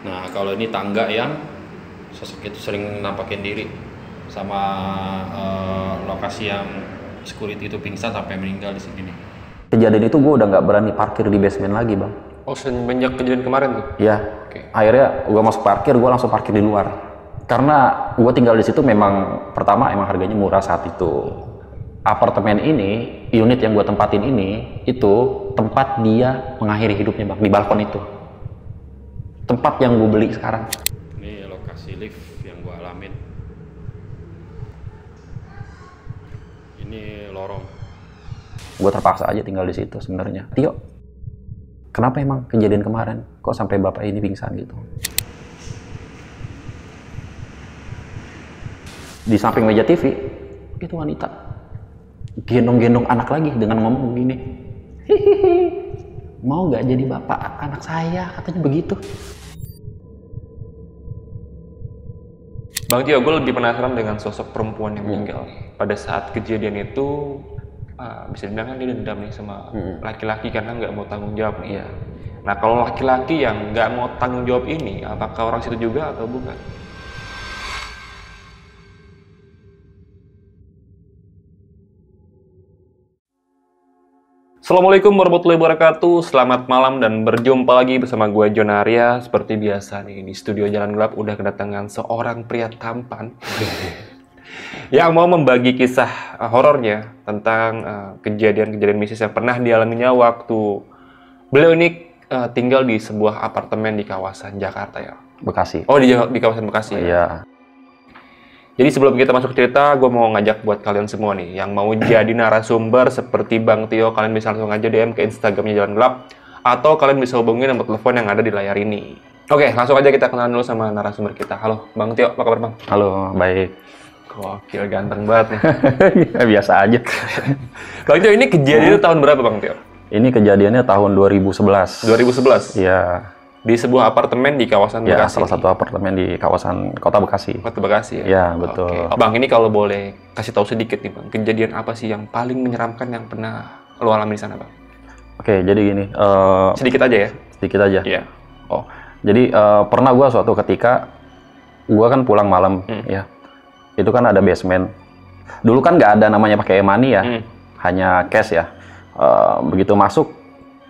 Nah, kalau ini tangga yang sosok itu sering nampakin diri sama lokasi yang security itu pingsan sampai meninggal di sini nih. Kejadian itu gue udah nggak berani parkir di basement lagi, Bang. Oh, semenjak kejadian kemarin tuh? Iya. Oke. Akhirnya gue masuk parkir, gue langsung parkir di luar. Karena gue tinggal di situ memang pertama emang harganya murah saat itu. Apartemen ini, unit yang gue tempatin ini, itu tempat dia mengakhiri hidupnya, Bang, di balkon itu. Tempat yang gue beli sekarang. Ini lokasi lift yang gue alamin. Ini lorong. Gue terpaksa aja tinggal di situ sebenarnya. Tio, kenapa emang kejadian kemarin? Kok sampai bapak ini pingsan gitu? Di samping meja TV, itu wanita gendong-gendong anak lagi dengan ngomong begini. Hihihi, mau nggak jadi bapak anak saya? Katanya begitu. Bang Tio, gue lebih penasaran dengan sosok perempuan yang meninggal. Pada saat kejadian itu, bisa dibilang kan dia dendam nih sama laki-laki karena nggak mau tanggung jawab nih. Iya. Nah, kalau laki-laki yang nggak mau tanggung jawab ini, apakah orang situ juga atau bukan? Assalamualaikum warahmatullahi wabarakatuh. Selamat malam dan berjumpa lagi bersama gue John Arya. Seperti biasa nih di studio Jalan Gelap udah kedatangan seorang pria tampan yang mau membagi kisah horornya tentang kejadian-kejadian mistis yang pernah dialaminya waktu beliau ini tinggal di sebuah apartemen di kawasan Jakarta ya. Bekasi. Oh, di kawasan Bekasi ya. Iya. Jadi sebelum kita masuk cerita, gue mau ngajak buat kalian semua nih yang mau jadi narasumber seperti Bang Tio, kalian bisa langsung aja DM ke Instagramnya Jalan Gelap, atau kalian bisa hubungi nomor telepon yang ada di layar ini. Oke, langsung aja kita kenalan dulu sama narasumber kita. Halo, Bang Tio, apa kabar Bang? Halo, baik. Gokil, ganteng banget nih. Ya, biasa aja. Bang Tio, ini kejadian itu tahun berapa Bang Tio? Ini kejadiannya tahun 2011. 2011? Iya. Di sebuah apartemen di kawasan Ya, Bekasi? salah satu apartemen di kawasan Kota Bekasi. Kota Bekasi ya? Ya, betul. Oke. Bang, ini kalau boleh kasih tahu sedikit nih Bang, kejadian apa sih yang paling menyeramkan yang pernah lo alami di sana Bang? Oke, jadi gini. Sedikit aja ya? Sedikit aja. Iya. Oh, jadi pernah gue suatu ketika, gue kan pulang malam, ya. Itu kan ada basement. Dulu kan nggak ada namanya pakai e-money ya, hanya cash ya. Begitu masuk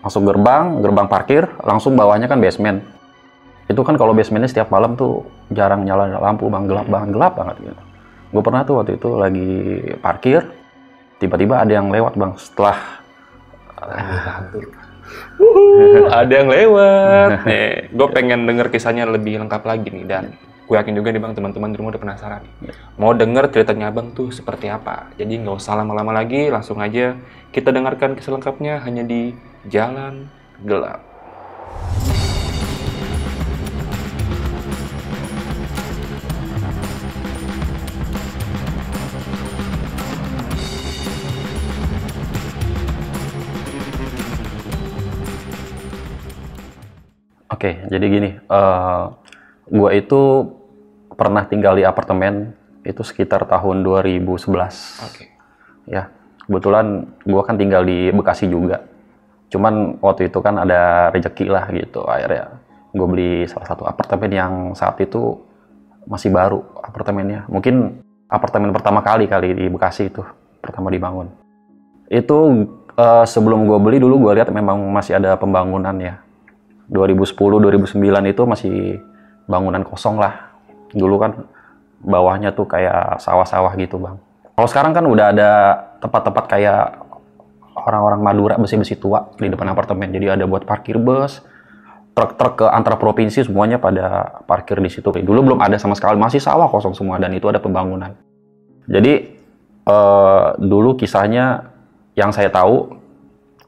gerbang parkir, langsung bawahnya kan basement. Itu kan kalau basementnya setiap malam tuh jarang nyala lampu, Bang, gelap banget gitu. Gue pernah tuh waktu itu lagi parkir, tiba-tiba ada yang lewat, Bang, setelah ada yang lewat. Nih, gue pengen denger kisahnya lebih lengkap lagi nih, dan gue yakin juga nih Bang, teman-teman di rumah udah penasaran. Mau denger ceritanya Abang tuh seperti apa. Jadi nggak usah lama-lama lagi, langsung aja kita dengarkan kisah lengkapnya hanya di Jalan Gelap. Oke, jadi gini, gue itu pernah tinggal di apartemen itu sekitar tahun 2011. Oke. Ya, kebetulan gue kan tinggal di Bekasi juga. Cuman waktu itu kan ada rezeki lah gitu, akhirnya gue beli salah satu apartemen yang saat itu masih baru apartemennya. Mungkin apartemen pertama kali di Bekasi itu, pertama dibangun. Itu sebelum gue beli dulu gue lihat memang masih ada pembangunan ya. 2010-2009 itu masih bangunan kosong lah. Dulu kan bawahnya tuh kayak sawah-sawah gitu, Bang. Kalau sekarang kan udah ada tempat-tempat kayak orang-orang Madura besi-besi tua di depan apartemen. Jadi ada buat parkir bus, truk-truk ke antar provinsi semuanya pada parkir di situ. Dulu belum ada sama sekali, masih sawah kosong semua dan itu ada pembangunan. Jadi dulu kisahnya yang saya tahu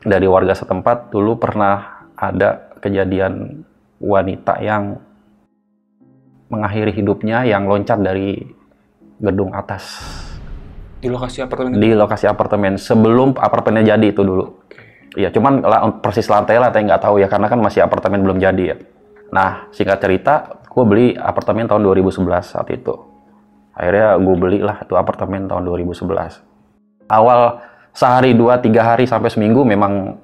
dari warga setempat, dulu pernah ada kejadian wanita yang mengakhiri hidupnya yang loncat dari gedung atas. Di lokasi apartemen? Di lokasi apartemen, sebelum apartemennya jadi itu dulu. Iya, cuman persis lantai nggak tahu ya, karena kan masih apartemen belum jadi ya. Nah, singkat cerita, gue beli apartemen tahun 2011 saat itu. Akhirnya gue belilah itu apartemen tahun 2011. Awal sehari, 2-3 hari, sampai seminggu memang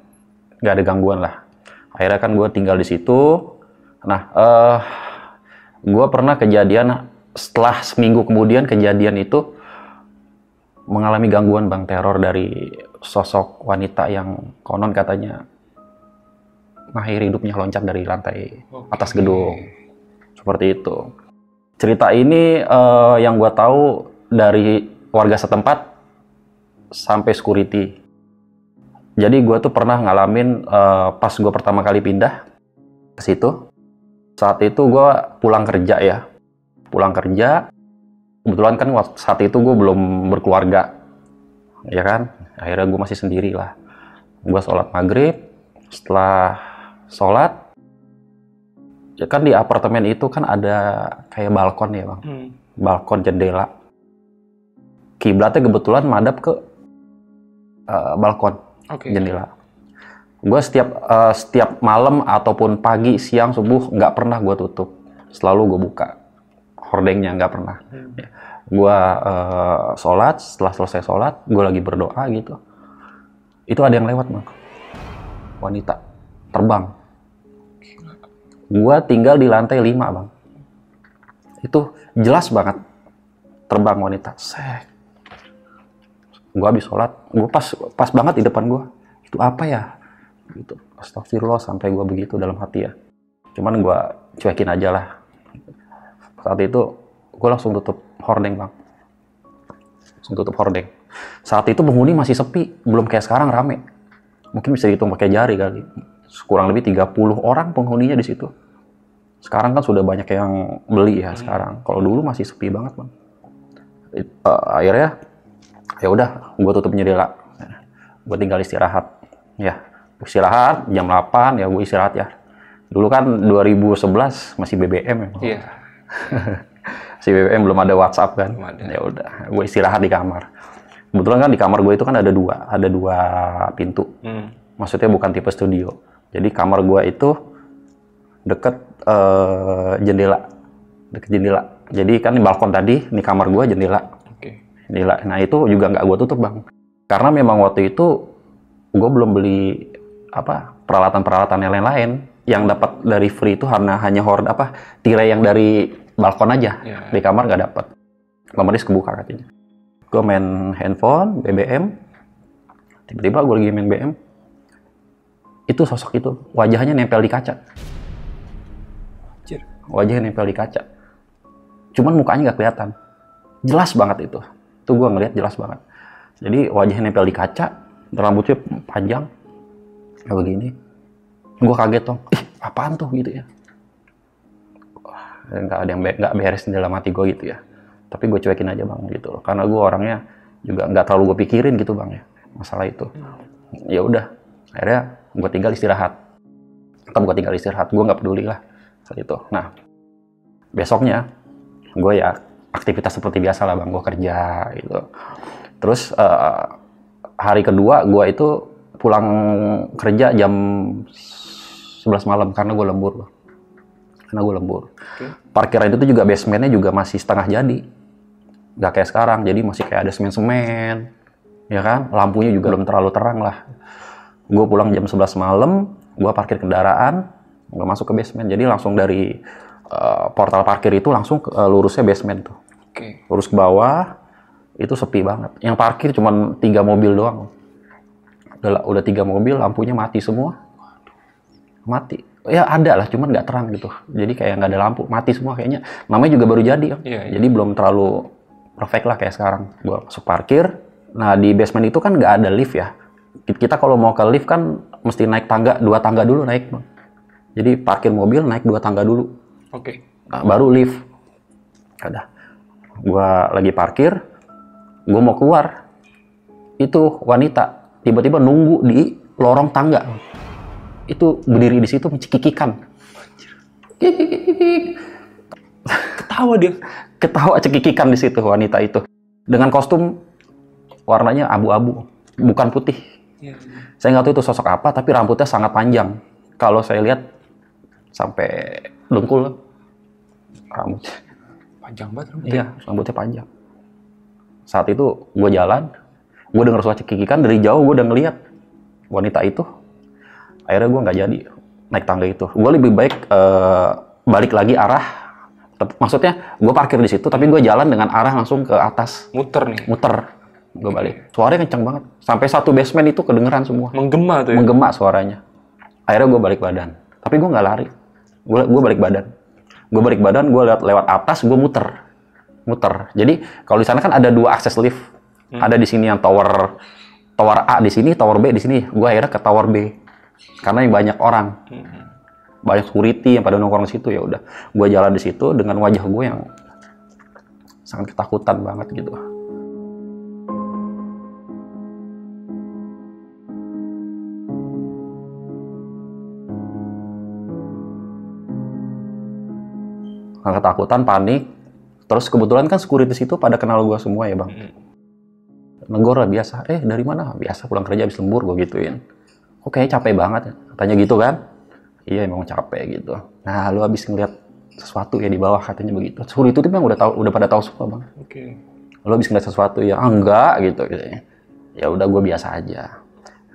nggak ada gangguan lah. Akhirnya kan gue tinggal di situ. Nah, Gue pernah kejadian setelah seminggu kemudian kejadian itu mengalami gangguan bang, teror dari sosok wanita yang konon katanya mengakhiri hidupnya loncat dari lantai atas gedung. Seperti itu. Cerita ini yang gue tahu dari warga setempat sampai security. Jadi gue tuh pernah ngalamin pas gue pertama kali pindah ke situ. Saat itu gue pulang kerja ya. Pulang kerja. Kebetulan kan saat itu gue belum berkeluarga. Ya kan? Akhirnya gue masih sendiri lah. Gue sholat maghrib. Setelah sholat, ya kan di apartemen itu kan ada kayak balkon ya bang. Balkon jendela. Kiblatnya kebetulan madep ke balkon jendela. Gue setiap malam ataupun pagi, siang, subuh nggak pernah gue tutup. Selalu gue buka hordengnya, nggak pernah. Gue sholat, setelah selesai sholat, gue lagi berdoa gitu. Itu ada yang lewat bang. Wanita terbang. Gue tinggal di lantai 5 bang. Itu jelas banget terbang wanita. Gue habis sholat, gue pas banget di depan gue. Itu apa ya? Gitu. Astagfirullah, sampai gue begitu dalam hati ya. Cuman gue cuekin aja lah. Saat itu gue langsung tutup hordeng bang. Langsung tutup hordeng. Saat itu penghuni masih sepi, belum kayak sekarang rame. Mungkin bisa dihitung pakai jari kali. Kurang lebih 30 orang penghuninya di situ. Sekarang kan sudah banyak yang beli ya sekarang. Kalau dulu masih sepi banget bang. Akhirnya ya udah, gue tutup jendela. Gue tinggal istirahat. Ya, istirahat jam 8 ya gue istirahat ya. Dulu kan 2011 masih BBM ya. Iya. Si BBM belum ada WhatsApp kan. Ya udah, gue istirahat di kamar. Kebetulan kan di kamar gue itu kan ada dua pintu. Maksudnya bukan tipe studio. Jadi kamar gue itu deket jendela. Jadi kan di balkon tadi, di kamar gue jendela. Jendela. Nah itu juga nggak gue tutup bang. Karena memang waktu itu gue belum beli peralatan-peralatan yang lain. Yang dapat dari free itu hanya tirai yang dari balkon aja. Di kamar nggak dapat. Kamar dia kebuka katanya. Gue main handphone, BBM. Tiba-tiba gue lagi main BM. Itu sosok itu, wajahnya nempel di kaca. Wajahnya nempel di kaca. Cuman mukanya nggak kelihatan. Jelas banget itu. Itu gue ngeliat jelas banget. Jadi wajahnya nempel di kaca, rambutnya panjang. Kayak begini. Gue kaget dong. Apaan tuh gitu ya. Nggak ada yang nggak beres dalam hati gue gitu ya. Tapi gue cuekin aja bang gitu. Karena gue orangnya juga nggak terlalu gue pikirin gitu bang ya. Masalah itu. Ya udah. Akhirnya gue tinggal istirahat. Tetap gue tinggal istirahat. Gue nggak peduli lah saat itu. Nah, besoknya gue ya aktivitas seperti biasa lah bang. Gue kerja gitu. Terus hari kedua gue itu pulang kerja jam 11 malam karena gue lembur bang. Karena gue lembur. Parkiran itu juga basementnya juga masih setengah jadi. Nggak kayak sekarang. Jadi masih kayak ada semen-semen. Ya kan? Lampunya juga belum terlalu terang lah. Gue pulang jam 11 malam, gue parkir kendaraan, gue masuk ke basement. Jadi langsung dari portal parkir itu langsung lurusnya basement tuh. Lurus ke bawah, itu sepi banget. Yang parkir cuma 3 mobil doang. Udah 3 mobil, lampunya mati semua. Mati. Ya ada lah, cuman nggak terang gitu. Jadi kayak nggak ada lampu, mati semua kayaknya. Namanya juga baru jadi kan. Jadi belum terlalu perfect lah kayak sekarang. Gue masuk parkir. Nah di basement itu kan nggak ada lift ya. Kita kalau mau ke lift kan mesti naik tangga, 2 tangga dulu naik bang. Jadi parkir mobil naik 2 tangga dulu. Nah, baru lift. Udah. Gua lagi parkir, gua mau keluar. Itu wanita tiba-tiba nunggu di lorong tangga. Itu berdiri di situ cekikikan. Ketawa dia. Ketawa cekikikan di situ wanita itu. Dengan kostum warnanya abu-abu, bukan putih. Saya nggak tahu itu sosok apa, tapi rambutnya sangat panjang. Kalau saya lihat sampai dengkul rambutnya. Panjang banget rambutnya. Iya, rambutnya panjang. Saat itu gue jalan, gue denger suara cekikikan dari jauh, gue udah ngeliat wanita itu. Akhirnya gue nggak jadi naik tangga itu. Gue lebih baik balik lagi arah Maksudnya gue parkir di situ, tapi gue jalan dengan arah langsung ke atas. Muter nih. Muter. Gue balik. Suaranya kencang banget. Sampai satu basement itu kedengeran semua. Menggema tuh ya? Menggema suaranya. Akhirnya gue balik badan. Tapi gue nggak lari. Gue balik badan. Gue balik badan, gue lewat atas, gue muter. Jadi kalau di sana kan ada 2 akses lift. Ada di sini yang tower A di sini, tower B di sini. Gue akhirnya ke tower B. Karena yang banyak orang. Banyak security yang pada nongkrong di situ, ya udah. Gue jalan di situ dengan wajah gue yang sangat ketakutan banget gitu. Ketakutan, panik. Terus kebetulan kan security situ pada kenal gue semua ya bang. Negor lah biasa. Dari mana? Biasa pulang kerja habis lembur, gue gituin. Kok kayaknya capek banget ya? Katanya gitu kan. Iya emang capek gitu. Nah lu habis ngeliat sesuatu ya di bawah, katanya begitu. Security itu memang udah pada tahu semua bang. Oke. Lu habis ngeliat sesuatu ya enggak gitu. Ya udah gue biasa aja.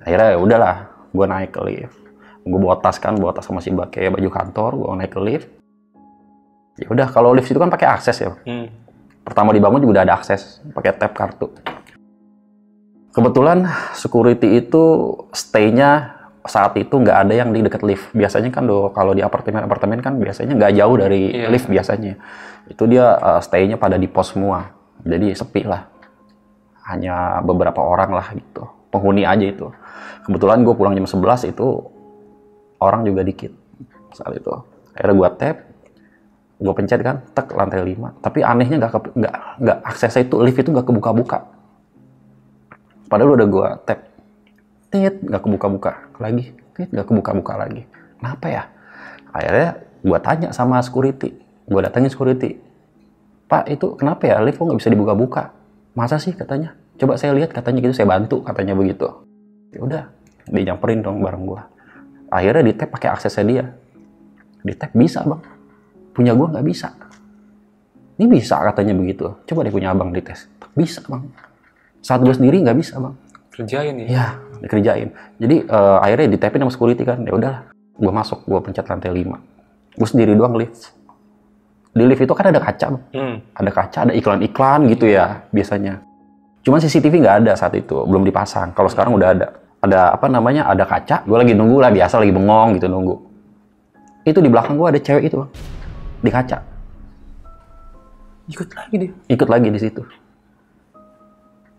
Akhirnya ya udahlah, gue naik ke lift. Gue bawa tas sama si pakai baju kantor, gue naik ke lift. Ya udah, kalau lift itu kan pakai akses ya. Pertama dibangun juga udah ada akses, pakai tap kartu. Kebetulan security itu stay-nya saat itu nggak ada yang di dekat lift. Biasanya kan kalau di apartemen kan biasanya nggak jauh dari lift biasanya. Itu dia stay-nya pada di pos semua. Jadi sepi lah. Hanya beberapa orang lah gitu. Penghuni aja itu. Kebetulan gue pulang jam 11 itu orang juga dikit saat itu. Akhirnya gue tap. Gue pencet kan, tek lantai 5. Tapi anehnya nggak aksesnya itu, lift itu nggak kebuka-buka. Padahal udah gue tap, nggak kebuka-buka lagi, nggak kebuka-buka lagi. Kenapa ya? Akhirnya gue tanya sama security, gue datangin security. Pak itu kenapa ya lift kok nggak bisa dibuka-buka? Masa sih katanya? Coba saya lihat katanya gitu, saya bantu katanya begitu. Ya udah, dia nyamperin dong bareng gue. Akhirnya di tap pakai aksesnya dia. Di tap bisa bang. Punya gue nggak bisa. Ini bisa katanya begitu. Coba deh punya abang dites. Bisa bang. Saat gue sendiri nggak bisa bang. Kerjain ya? Iya, dikerjain. Jadi akhirnya ditapin sama security kan. Ya udahlah, gue masuk, gue pencet lantai 5. Gue sendiri doang lift. Di lift itu kan ada kaca, bang. Ada kaca, ada iklan-iklan gitu ya biasanya. Cuman CCTV nggak ada saat itu, belum dipasang. Kalau sekarang udah ada. Ada apa namanya? Ada kaca. Gue lagi nunggu lah, biasa lagi bengong gitu nunggu. Itu di belakang gue ada cewek itu bang. Di kaca. Ikut lagi dia? Ikut lagi di situ.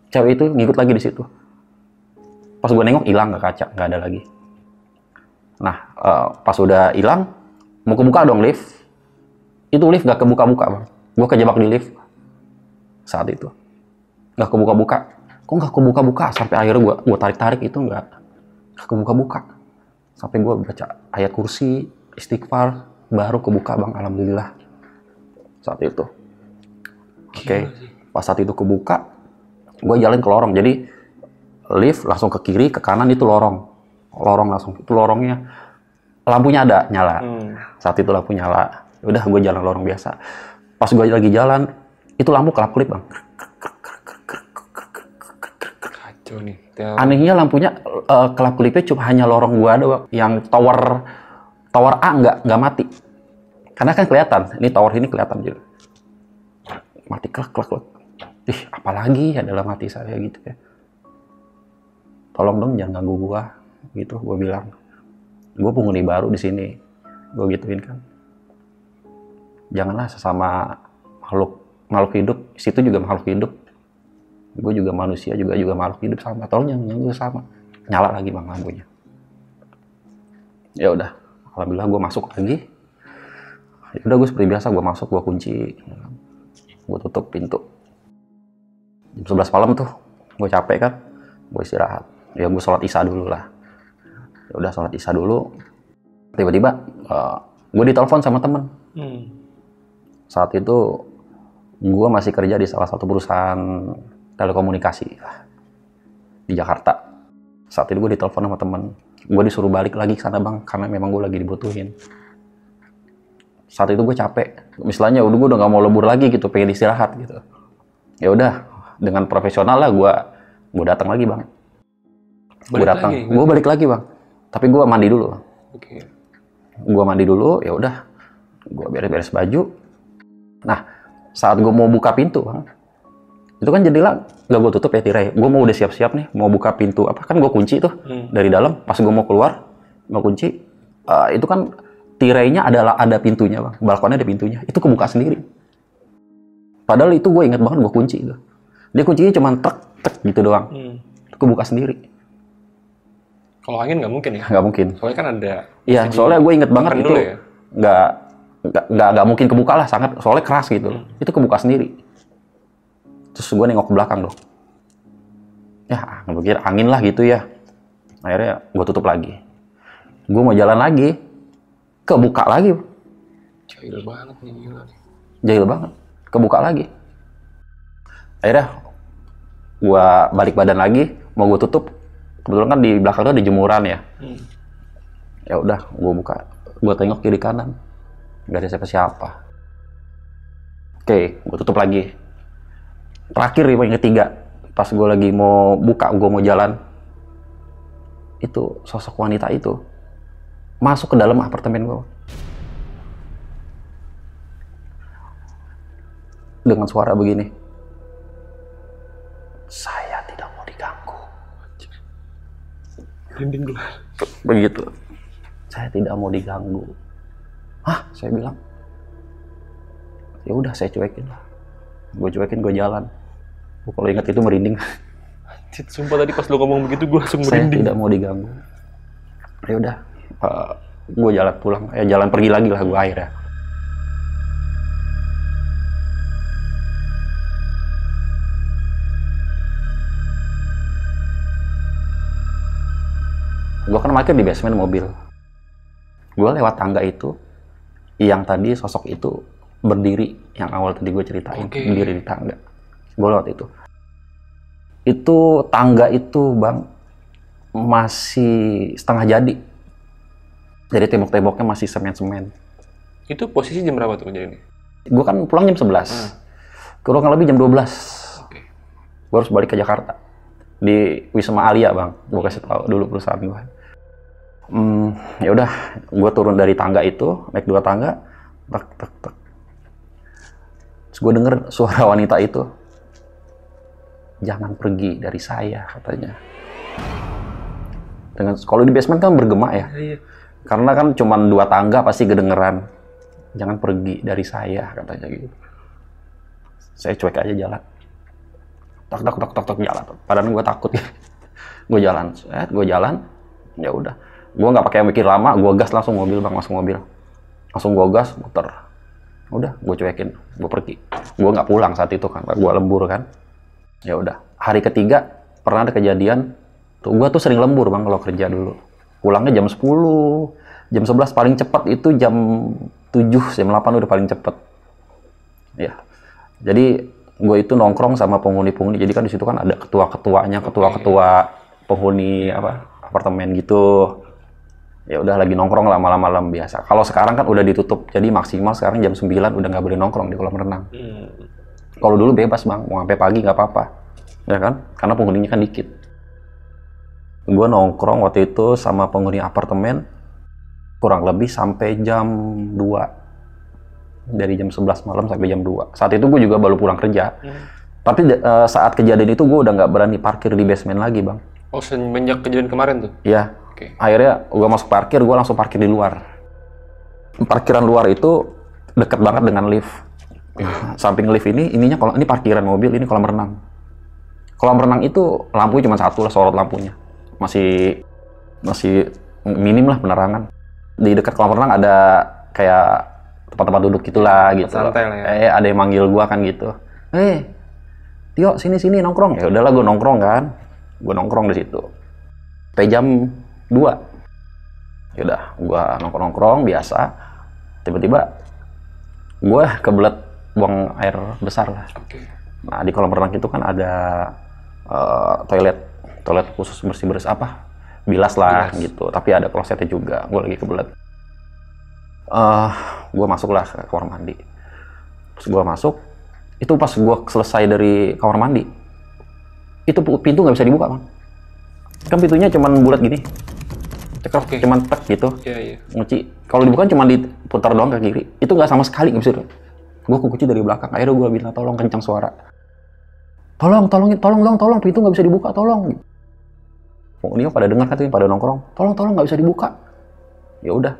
Cewek itu ngikut lagi di situ. Pas gue nengok hilang ke kaca, nggak ada lagi. Nah, pas udah hilang, mau kebuka dong lift. Itu lift nggak kebuka-buka bang. Gue kejebak di lift saat itu. Nggak kebuka-buka. Kok nggak kebuka-buka? Sampai akhirnya gue tarik-tarik itu nggak kebuka-buka. Sampai gue baca ayat kursi, istighfar, baru kebuka bang, alhamdulillah saat itu. Oke. Pas saat itu kebuka, gue jalan ke lorong. Jadi lift langsung ke kiri, ke kanan itu lorong langsung. Itu lorongnya lampunya ada nyala. Saat itu lampu nyala. Udah gue jalan lorong biasa. Pas gue lagi jalan, itu lampu kelap-kelip bang. Kacau nih. Anehnya lampunya kelap-kelipnya cuma hanya lorong gue doang. Yang tower A nggak mati. Karena kan kelihatan, ini tower ini kelihatan juga. Mati klak. Ih, apalagi adalah mati saya gitu ya. Tolong dong jangan ganggu gua, gitu gua bilang. Gua penghuni baru di sini. Gua gituin kan. Janganlah sesama makhluk hidup, situ juga makhluk hidup. Gue juga manusia, juga makhluk hidup sama. Tolong jangan ganggu sama. Nyala lagi bang lampunya. Ya udah. Alhamdulillah gue masuk lagi. Ya udah gue seperti biasa, gue masuk, gue kunci, gue tutup pintu. Jam 11 malam tuh, gue capek kan, gue istirahat. Ya gue sholat isya dulu lah. Ya udah sholat isya dulu. Tiba-tiba gue ditelepon sama temen. Saat itu gue masih kerja di salah satu perusahaan telekomunikasi di Jakarta. Saat itu gue ditelepon sama temen. Gue disuruh balik lagi ke sana bang, karena memang gue lagi dibutuhin. Saat itu gue capek, misalnya gue udah nggak mau lembur lagi gitu, pengen istirahat gitu. Ya udah, dengan profesional lah gue datang lagi bang. Gue balik lagi bang, tapi gue mandi dulu. Gue mandi dulu, ya udah, gue beres-beres baju, Nah, saat gue mau buka pintu, Bang, itu kan jendela nggak gue tutup ya tirai. Gue mau udah siap-siap nih, mau buka pintu apa kan gue kunci tuh dari dalam. Pas gue mau keluar, mau kunci, itu kan tirainya ada pintunya, Bang. Balkonnya ada pintunya. Itu kebuka sendiri. Padahal itu gue ingat banget gue kunci itu. Dia kuncinya cuma tek gitu doang. Itu kebuka sendiri. Kalau angin nggak mungkin ya? Nggak mungkin. Soalnya kan ada. Iya, soalnya gue inget banget itu ya? nggak mungkin kebuka lah, sangat soalnya keras gitu. Itu kebuka sendiri. Terus gue nengok ke belakang dong. Ya, gue pikir angin lah gitu ya. Akhirnya gue tutup lagi. Gue mau jalan lagi, kebuka lagi. Jahil banget nih, gila nih. Jahil banget, kebuka lagi. Akhirnya gue balik badan lagi, mau gue tutup. Kebetulan kan di belakang itu ada jemuran ya. Ya udah, gue buka. Gue tengok kiri kanan, nggak ada siapa-siapa. Oke, gue tutup lagi. Terakhir yang ketiga, pas gue lagi mau buka, gue mau jalan, itu sosok wanita itu masuk ke dalam apartemen gue dengan suara begini, saya tidak mau diganggu. Merinding gue. Begitu, saya tidak mau diganggu. Hah? Saya bilang, ya udah saya cuekin lah. Gue cuekin, gue jalan. Gue kalau ingat itu merinding. Anjir, sumpah tadi pas lo ngomong begitu gue langsung Saya merinding. tidak mau diganggu. Ya udah, gue jalan pulang. Jalan pergi lagi lah gue akhirnya. Gue kan parkir di basement mobil. Gue lewat tangga itu, yang tadi sosok itu berdiri, yang awal tadi gue ceritain, berdiri di tangga. Gue lewat itu. Itu tangga itu, Bang, masih setengah jadi. Jadi tembok-temboknya masih semen-semen. Itu posisi jam berapa tuh kejadiannya? Gue kan pulang jam 11. Kurang lebih jam 12. Gue harus balik ke Jakarta. Di Wisma Alia, Bang. Gue kasih tahu dulu perusahaan gue. Ya udah, gue turun dari tangga itu, naik 2 tangga, tek. Terus gue denger suara wanita itu, jangan pergi dari saya, katanya. Kalau di basement kan bergema ya, karena kan cuma 2 tangga pasti kedengeran. Jangan pergi dari saya, katanya gitu. Saya cuek aja jalan. Tak jalan. Padahal gue takut. Gue jalan, ya udah. Gue nggak pakai mikir lama, gue gas langsung mobil, Bang, masuk mobil. Langsung gue gas, muter. Udah, gue cuekin, gue pergi. Gue nggak pulang saat itu kan, gue lembur kan. Ya udah. Hari ketiga pernah ada kejadian. Gue tuh sering lembur, Bang, kalau kerja dulu. Pulangnya jam 10, jam 11 paling cepat itu jam 7, jam 8 udah paling cepat. Ya. Jadi gue itu nongkrong sama penghuni-penghuni. Jadi kan di situ kan ada ketua-ketuanya, ketua-ketua penghuni apartemen gitu. Ya udah lagi nongkrong lah malam-malam biasa. Kalau sekarang kan udah ditutup, jadi maksimal sekarang jam 9 udah nggak boleh nongkrong di kolam renang. Kalau dulu bebas, Bang, mau sampai pagi nggak apa-apa, ya kan? Karena penghuninya kan dikit. Gue nongkrong waktu itu sama penghuni apartemen kurang lebih sampai jam 2. Dari jam 11 malam sampai jam 2. Saat itu gue juga baru pulang kerja. Tapi saat kejadian itu gue udah nggak berani parkir di basement lagi, Bang. Oh, semenjak kejadian kemarin tuh? Iya. Akhirnya gue masuk parkir, gue langsung parkir di luar. Parkiran luar itu dekat banget dengan lift. Samping lift ini parkiran mobil, ini kolam renang. Kolam renang itu lampunya cuma satu lah, sorot lampunya. Masih minim lah penerangan. Di dekat kolam renang ada kayak tempat-tempat duduk gitulah gitu. Santai lah ya. Ada yang manggil gue kan gitu. Tio, sini nongkrong. Ya udahlah, gue nongkrong kan. Gue nongkrong di situ. Sampai jam 2. Yaudah, gue nongkrong biasa. Tiba-tiba gue kebelet buang air besar lah. Nah, di kolam renang itu kan ada toilet khusus bersih-bersih bilas lah gitu. Tapi ada klosetnya juga. Gue lagi kebelet. Gue masuklah ke kamar mandi. Terus gue masuk. Itu pas gue selesai dari kamar mandi, itu pintu nggak bisa dibuka, Bang. Kan pintunya cuman bulat gini. Cekrok, cuman tek gitu. Ngunci. Kalau dibuka cuma diputar doang ke kiri. Itu nggak sama sekali nggak bisa. Gue kekunci dari belakang. Akhirnya gue bilang tolong, kencang suara. Tolong dong, pintu nggak bisa dibuka, tolong. Penghuninya pada dengar katanya, pada nongkrong. Tolong nggak bisa dibuka. Ya udah,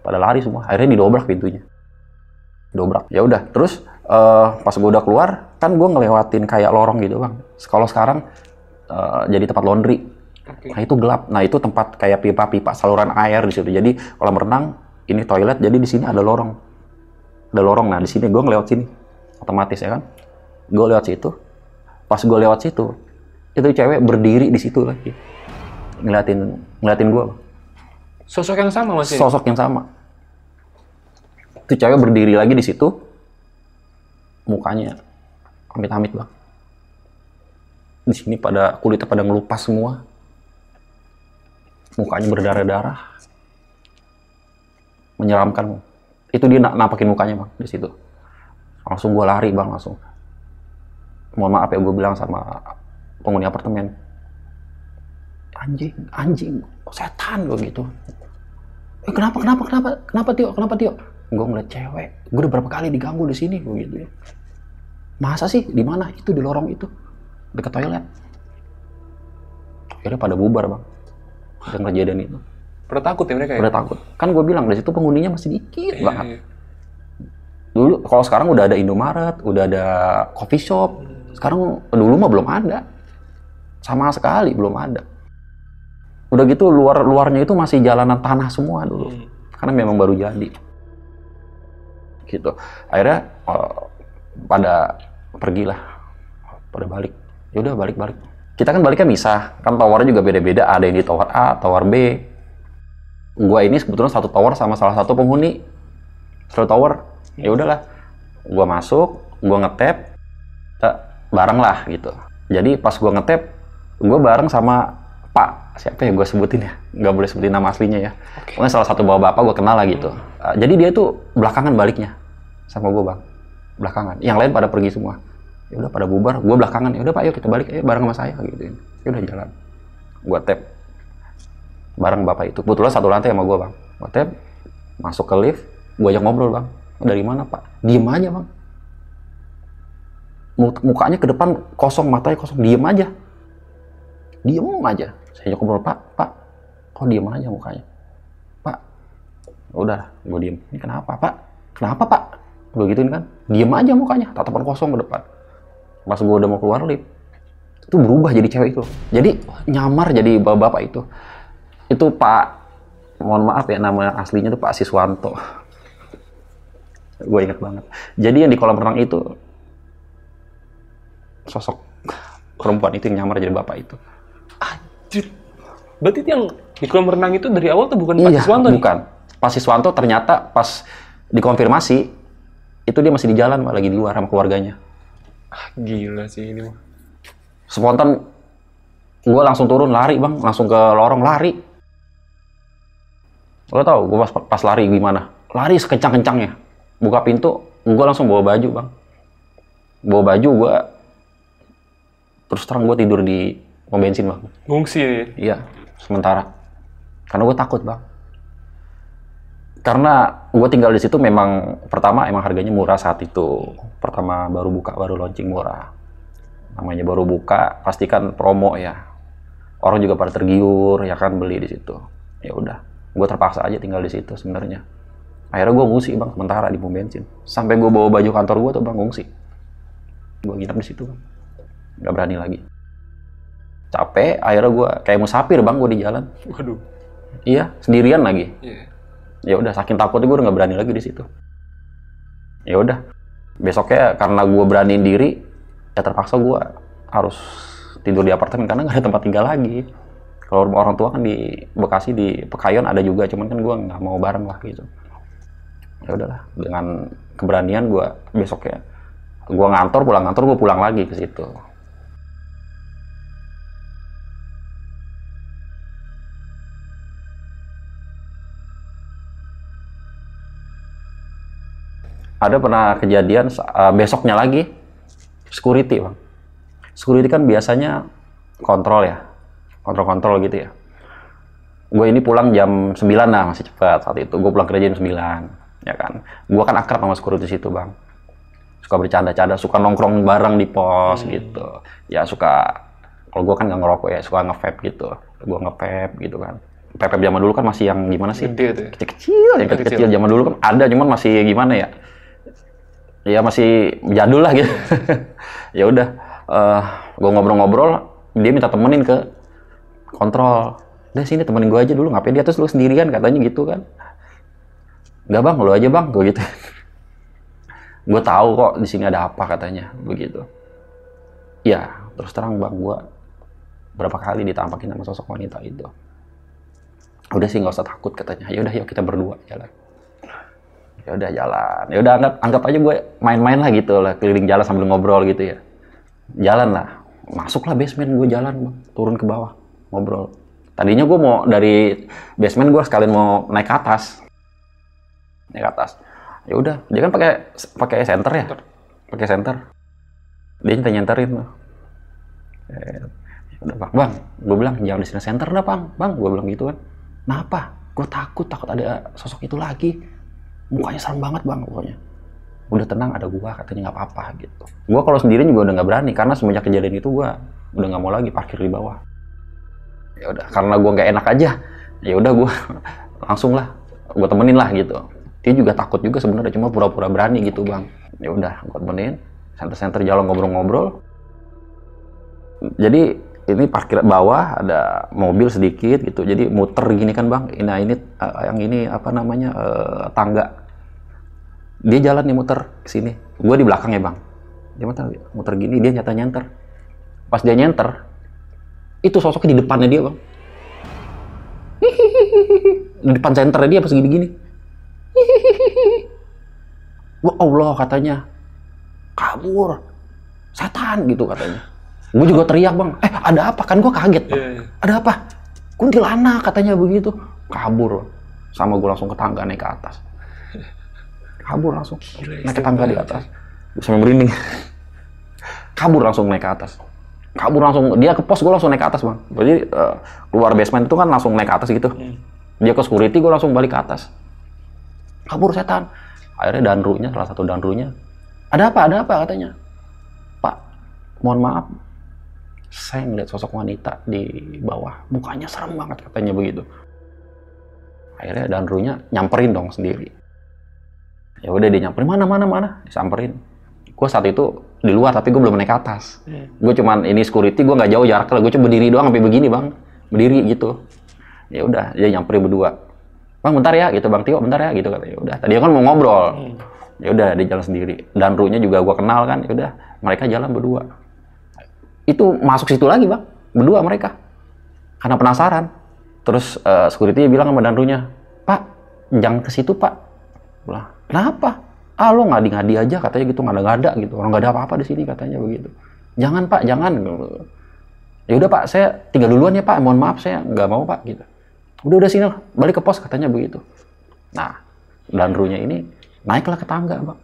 pada lari semua. Akhirnya didobrak pintunya. Dobrak. Ya udah, terus pas gue udah keluar, kan gue ngelewatin kayak lorong gitu bang. Kalau sekarang jadi tempat laundry. Nah itu gelap. Nah itu tempat kayak pipa-pipa saluran air di situ. Jadi kolam renang, ini toilet. Jadi di sini ada lorong. Ada lorong. Nah di sini gue ngelewat sini, otomatis ya kan. Gue lewat situ. Pas gue lewat situ, itu cewek berdiri di situ lagi, ngeliatin gue. Sosok yang sama masih? Sosok yang sama. Itu cewek berdiri lagi di situ, mukanya amit-amit bang. Di sini pada kulitnya pada ngelupas semua, mukanya berdarah-darah, menyeramkan. Itu dia nampakin mukanya bang di situ. Langsung gue lari bang, langsung. Mohon maaf ya gue bilang sama penghuni apartemen. Anjing, setan gue gitu. Kenapa Tio? Gue ngeliat cewek. Gue udah berapa kali diganggu di sini gue gitu ya. Masa sih? Di mana? Itu di lorong itu, dekat toilet. Akhirnya pada bubar bang. Dengan kejadian itu. Pada takut ya mereka ya? Pada takut. Kan gue bilang di situ penghuninya masih dikit banget. Dulu kalau sekarang udah ada Indomaret, udah ada coffee shop. Sekarang dulu mah belum ada. Sama sekali belum ada. Udah gitu luarnya itu masih jalanan tanah semua dulu. Karena memang baru jadi. Gitu. Akhirnya pada pergilah. Pada balik. Ya udah balik. Kita kan baliknya misah. Kan towernya juga beda-beda. Ada yang di tower A, tower B. Gua ini sebetulnya satu tower sama salah satu penghuni. Satu tower. Ya udahlah. Gua masuk, gua ngetap. Bareng lah gitu. Jadi pas gue ngetap, gue bareng sama Pak, siapa ya gue sebutin ya, nggak boleh sebutin nama aslinya ya. Pokoknya salah satu bapak gue kenal lah gitu. Jadi dia tuh belakangan baliknya sama gue bang, belakangan. Yang lain pada pergi semua. Ya udah pada bubar, gue belakangan. Ya udah Pak, yuk kita balik, bareng sama saya gitu. Ya udah jalan. Gue tap bareng bapak itu. Kebetulan satu lantai sama gue bang. Gue tap, masuk ke lift, gue ajak ngobrol bang. Dari mana Pak? Diem aja bang. Mukanya ke depan kosong, matanya kosong, diem aja. Saya ngobrol, Pak, kok diem aja mukanya? Pak, udah, gue diem. Ini kenapa Pak? Gue gituin kan, diem aja mukanya, tatapan kosong ke depan. Pas gue udah mau keluar lift, itu berubah jadi cewek itu. Jadi nyamar jadi bapak itu. Itu Pak, mohon maaf ya, nama aslinya tuh Pak Siswanto. Gue ingat banget. Jadi yang di kolam renang itu, sosok perempuan itu yang nyamar jadi bapak itu. Anjir. Berarti yang di kolam renang itu dari awal tuh bukan Pak Siswanto? Bukan. Pak Siswanto ternyata pas dikonfirmasi itu dia masih di jalan, lagi di luar sama keluarganya. Gila sih ini mah. Spontan gue langsung turun lari bang, langsung ke lorong lari. Lo tau gue pas lari gimana? Lari sekencang-kencangnya. Buka pintu, gue langsung bawa baju bang. Bawa baju gue. Terus terang gue tidur di pom bensin bang. Ngungsi ya? Iya, sementara. Karena gue takut bang. Karena gue tinggal di situ memang pertama emang harganya murah saat itu. Pertama baru buka, baru launching murah. Namanya baru buka, pastikan promo ya. Orang juga pada tergiur ya kan beli di situ. Ya udah, gue terpaksa aja tinggal di situ sebenarnya. Akhirnya gue ngungsi bang sementara di pom bensin. Sampai gue bawa baju kantor gue tuh bang ngungsi. Gue nginep di situ bang. Nggak berani lagi. Capek, akhirnya gue kayak musafir bang, gue di jalan. Waduh. Iya, sendirian lagi. Yeah. Ya udah, saking takutnya gue udah nggak berani lagi di situ. Ya udah, besoknya karena gue beraniin diri, ya terpaksa gue harus tidur di apartemen karena nggak ada tempat tinggal lagi. Kalau rumah orang tua kan di Bekasi, di Pekayon ada juga, cuman kan gue nggak mau bareng lah gitu. Ya udahlah, dengan keberanian gue besoknya gue pulang ngantor, gue pulang lagi ke situ. Ada pernah kejadian besoknya lagi security bang. Security kan biasanya kontrol ya, kontrol gitu ya. Gue ini pulang jam 9 lah, masih cepat saat itu. Gue pulang kerja jam 9, ya kan. Gue kan akrab sama security situ bang. suka bercanda-canda, suka nongkrong bareng di pos gitu. Ya suka, kalau gue kan nggak ngerokok ya, suka nge-vape gitu. Gue nge-vape gitu kan. Vape zaman dulu kan masih yang gimana sih? Gede tuh ya? Kecil-kecil, yang kecil-kecil. Zaman dulu kan ada, cuman masih gimana ya? Ya masih jadul lah gitu. Ya udah, gue ngobrol-ngobrol, dia minta temenin ke kontrol. Udah sini temenin gue aja dulu, ngapain dia terus lu sendirian katanya gitu kan. Enggak bang, lu aja bang, gue gitu. Gue tahu kok di sini ada apa katanya, begitu. Ya, terus terang bang, gue berapa kali ditampakin sama sosok wanita itu. Udah sih nggak usah takut katanya. Ya udah yuk kita berdua jalan. Ya udah jalan. Ya udah anggap aja gue main-main lah gitu lah, keliling jalan sambil ngobrol gitu ya. Jalan lah, masuklah basement, gue jalan bang, turun ke bawah ngobrol. Tadinya gue mau dari basement gue sekalian mau naik ke atas. Naik ke atas. Ya udah, dia kan pakai senter ya, pakai senter. Dia nyenterin loh. Udah bang, gue bilang jangan di sini senter dah bang, gue bilang gitu kan. Kenapa? Gue takut ada sosok itu lagi. Mukanya serem banget bang, pokoknya. Udah tenang, ada gue katanya nggak apa-apa gitu. Gue kalau sendiri juga udah nggak berani karena semenjak kejadian itu gue udah nggak mau lagi parkir di bawah. Ya udah, karena gue nggak enak aja. Ya udah gue langsung lah, gue temenin lah gitu. Dia juga takut juga sebenarnya, cuma pura-pura berani gitu bang. Ya udah, gue temenin, senter-senter jalan ngobrol-ngobrol. Jadi ini parkir bawah, ada mobil sedikit gitu, jadi muter gini kan bang. Nah ini yang ini apa namanya tangga. Dia jalan nih muter ke sini, gue di belakang ya bang. Dia muter gini, dia nyenter. Pas dia nyenter, itu sosoknya di depannya dia bang. Di depan senternya dia pas gini-gini. Wah Allah katanya, kabur, setan gitu katanya. Gue juga teriak bang, ada apa? Kan gue kaget bang. Ada apa? Kuntilanak katanya begitu. Kabur, sama gue langsung ke tangga naik ke atas. Kabur langsung, naik ke tangga di atas. Gue sampai merinding. Kabur langsung naik ke atas. Kabur langsung, dia ke pos, gue langsung naik ke atas bang. Jadi keluar basement itu kan langsung naik ke atas gitu. Dia ke security, gue langsung balik ke atas. Kabur setan. Akhirnya danrunya, salah satu danrunya, ada apa katanya. Pak, mohon maaf, saya ngeliat sosok wanita di bawah, mukanya serem banget katanya begitu. Akhirnya danrunya nyamperin dong sendiri. Ya udah dia nyamperin, mana, disamperin. Gue saat itu di luar tapi gue belum naik ke atas. Gue cuman ini security, gue nggak jauh jaraknya, gue cuma berdiri doang sampai begini bang, berdiri gitu. Ya udah dia nyamperin berdua. Bang bentar ya gitu, Bang Tio bentar ya gitu katanya. Udah tadi kan mau ngobrol. Ya udah dia jalan sendiri. Dan runya juga gua kenal kan. Ya udah mereka jalan berdua. Itu masuk situ lagi bang, berdua mereka. Karena penasaran. Terus security bilang sama danrunya, Pak jangan ke situ Pak. Bilang, kenapa? Lo ngadi-ngadi aja katanya gitu, ngada-ngada gitu. Orang nggak ada apa-apa di sini katanya begitu. Jangan Pak, jangan. Ya udah Pak, saya tinggal duluan ya Pak. Mohon maaf saya nggak mau Pak gitu. Udah sini lah, balik ke pos katanya begitu. Nah, danrunya ini naiklah ke tangga bang.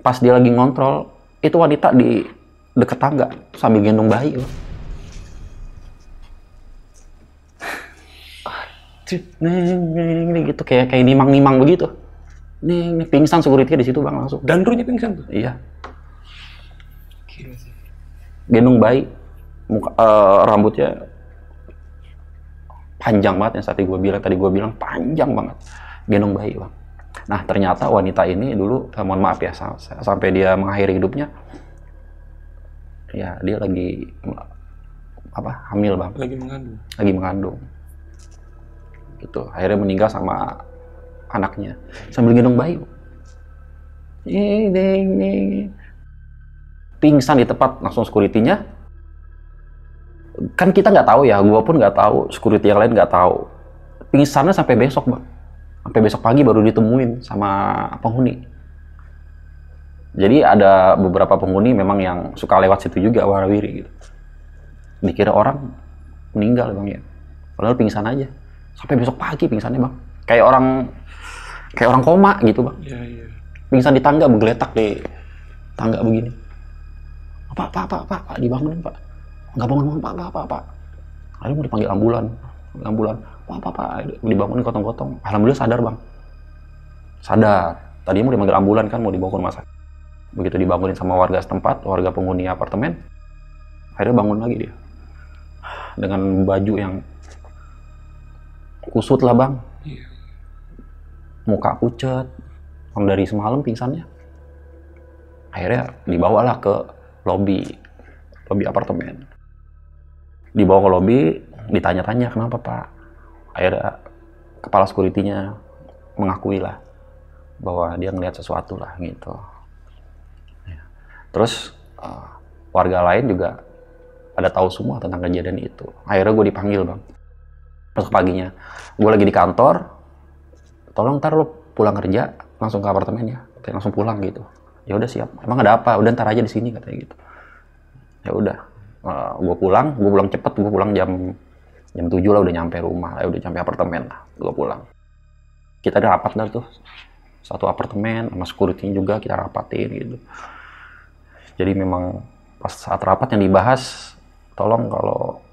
Pas dia lagi ngontrol, itu wanita di deket tangga sambil gendong bayi bang. Nih gitu kayak nimang-nimang begitu. Nih pingsan security di situ bang langsung. Danrunya pingsan tuh? Iya. Gila sih. Gendong bayi, rambutnya panjang banget yang tadi gue bilang panjang banget, gendong bayi bang. Nah ternyata wanita ini dulu, mohon maaf ya, sampai dia mengakhiri hidupnya, ya dia lagi hamil bang. Lagi mengandung. Gitu. Akhirnya meninggal sama anaknya sambil gendong bayi. Pingsan di tempat, langsung security-nya. Kan kita nggak tahu ya, gue pun nggak tahu, security yang lain nggak tahu. Pingsannya sampai besok bang, sampai besok pagi baru ditemuin sama penghuni. Jadi ada beberapa penghuni memang yang suka lewat situ juga warawiri gitu. Dikira orang meninggal bang ya, padahal pingsan aja. Sampai besok pagi pingsannya bang, kayak orang koma gitu bang. Iya. Pingsan di tangga, menggeletak di tangga begini. Pak, dibangunin pak. Nggak bangun pak. Akhirnya mau dipanggil ambulan. Pak, dibangunin gotong-gotong. Alhamdulillah sadar bang. Sadar. Tadinya mau dipanggil ambulan kan, mau dibawa ke rumah sakit. Begitu dibangunin sama warga setempat, warga penghuni apartemen, akhirnya bangun lagi dia. Dengan baju yang kusut lah bang. Muka pucet, dari semalam pingsannya. Akhirnya dibawalah ke lobi apartemen. Dibawa ke lobi, ditanya-tanya kenapa pak. Akhirnya kepala security-nya mengakui lah bahwa dia ngelihat sesuatu lah gitu. Terus warga lain juga pada tahu semua tentang kejadian itu. Akhirnya gue dipanggil bang. Besok paginya, gue lagi di kantor. Tolong ntar lo pulang kerja langsung ke apartemen ya. Kayak langsung pulang gitu. Ya udah siap. Emang ada apa? Udah ntar aja di sini katanya gitu. Ya udah. Gue pulang cepet. Gue pulang jam 7 lah udah nyampe rumah. Udah nyampe apartemen lah. Gue pulang. Kita ada rapat dah tuh. Satu apartemen sama security juga kita rapatin gitu. Jadi memang pas saat rapat yang dibahas, tolong kalau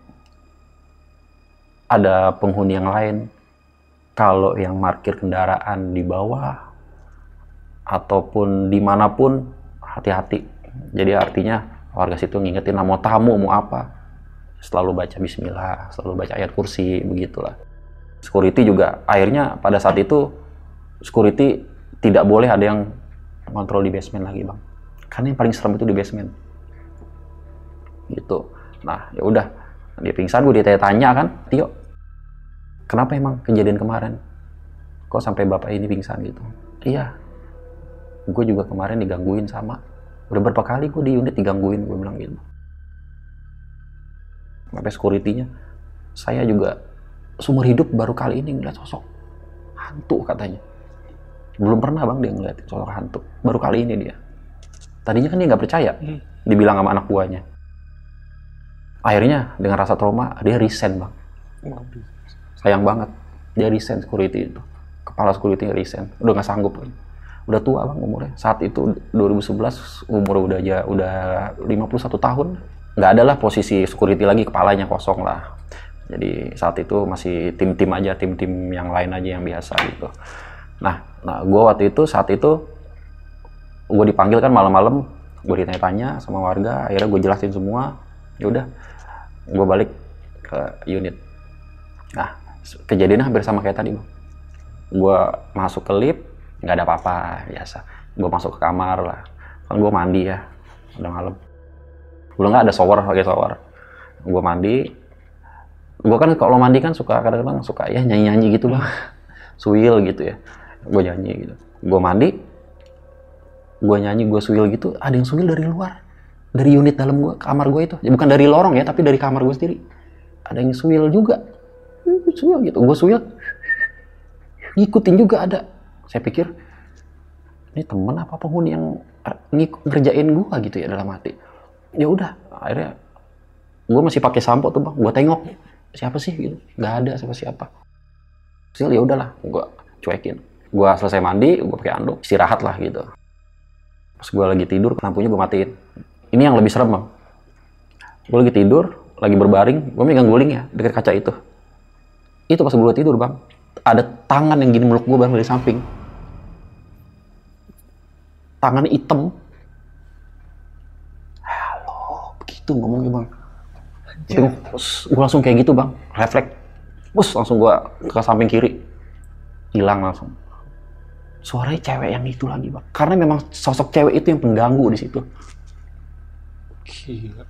ada penghuni yang lain, kalau yang parkir kendaraan di bawah ataupun dimanapun, hati-hati. Jadi artinya warga situ ngingetin lah, mau tamu mau apa, selalu baca bismillah, selalu baca ayat kursi, begitulah. Security juga akhirnya pada saat itu security tidak boleh ada yang kontrol di basement lagi bang. Karena yang paling serem itu di basement. Gitu. Nah, ya udah. Dia pingsan, gue ditanya kan, Tio, kenapa emang kejadian kemarin? Kok sampai bapak ini pingsan gitu? Iya. Gue juga kemarin digangguin sama. Udah berapa kali gue di unit digangguin, gue bilang gitu. Sampai security-nya, saya juga seumur hidup baru kali ini ngeliat sosok hantu katanya. Belum pernah bang dia ngeliat sosok hantu. Baru kali ini dia. Tadinya kan dia nggak percaya, dibilang sama anak buahnya. Akhirnya dengan rasa trauma dia resign bang. Sayang banget, dia resign security itu. Kepala security resign, udah nggak sanggup lagi. Udah tua bang umurnya. Saat itu 2011 umur udah 51 tahun. Nggak ada lah posisi security lagi, kepalanya kosong lah. Jadi saat itu masih tim-tim aja, tim-tim yang lain aja yang biasa gitu. Nah gue waktu itu saat itu gue dipanggil kan malam-malam, gue ditanya-tanya sama warga, akhirnya gue jelasin semua. Ya udah, gue balik ke unit. Nah, kejadiannya hampir sama kayak tadi, bang. Gue masuk ke lift, nggak ada apa-apa, biasa. Gue masuk ke kamar lah, kan gue mandi ya, udah malam. Udah nggak ada shower, pakai shower. Gue mandi. Gue kan kalau mandi kan suka kadang-kadang suka ya nyanyi-nyanyi gitu bang, suil gitu ya. Gue nyanyi gitu. Gue mandi. Gue nyanyi, gue suil gitu, ada yang suil dari luar. Dari unit dalam gue, kamar gue itu. Ya, bukan dari lorong ya, tapi dari kamar gue sendiri. Ada yang suil juga. Suil gitu, gue suil. Ngikutin juga ada. Saya pikir, ini temen apa penghuni yang ngerjain gue gitu ya dalam hati. Ya udah, akhirnya gue masih pakai sampo tuh bang. Gue tengok, siapa sih gitu. Gak ada siapa-siapa. Suil ya udahlah, gue cuekin. Gue selesai mandi, gue pakai anduk, istirahat lah gitu. Pas gue lagi tidur, lampunya gue matiin. Ini yang lebih serem bang. Gue lagi tidur, lagi berbaring, gue megang guling ya, dekat kaca itu. Itu pas gue tidur bang, ada tangan yang gini meluk gue bang dari samping. Tangannya hitam. Halo, begitu ngomongnya bang. Gue langsung kayak gitu bang, refleks. Langsung gue ke samping kiri. Hilang langsung. Suaranya cewek yang itu lagi bang, karena memang sosok cewek itu yang pengganggu di situ. Gila.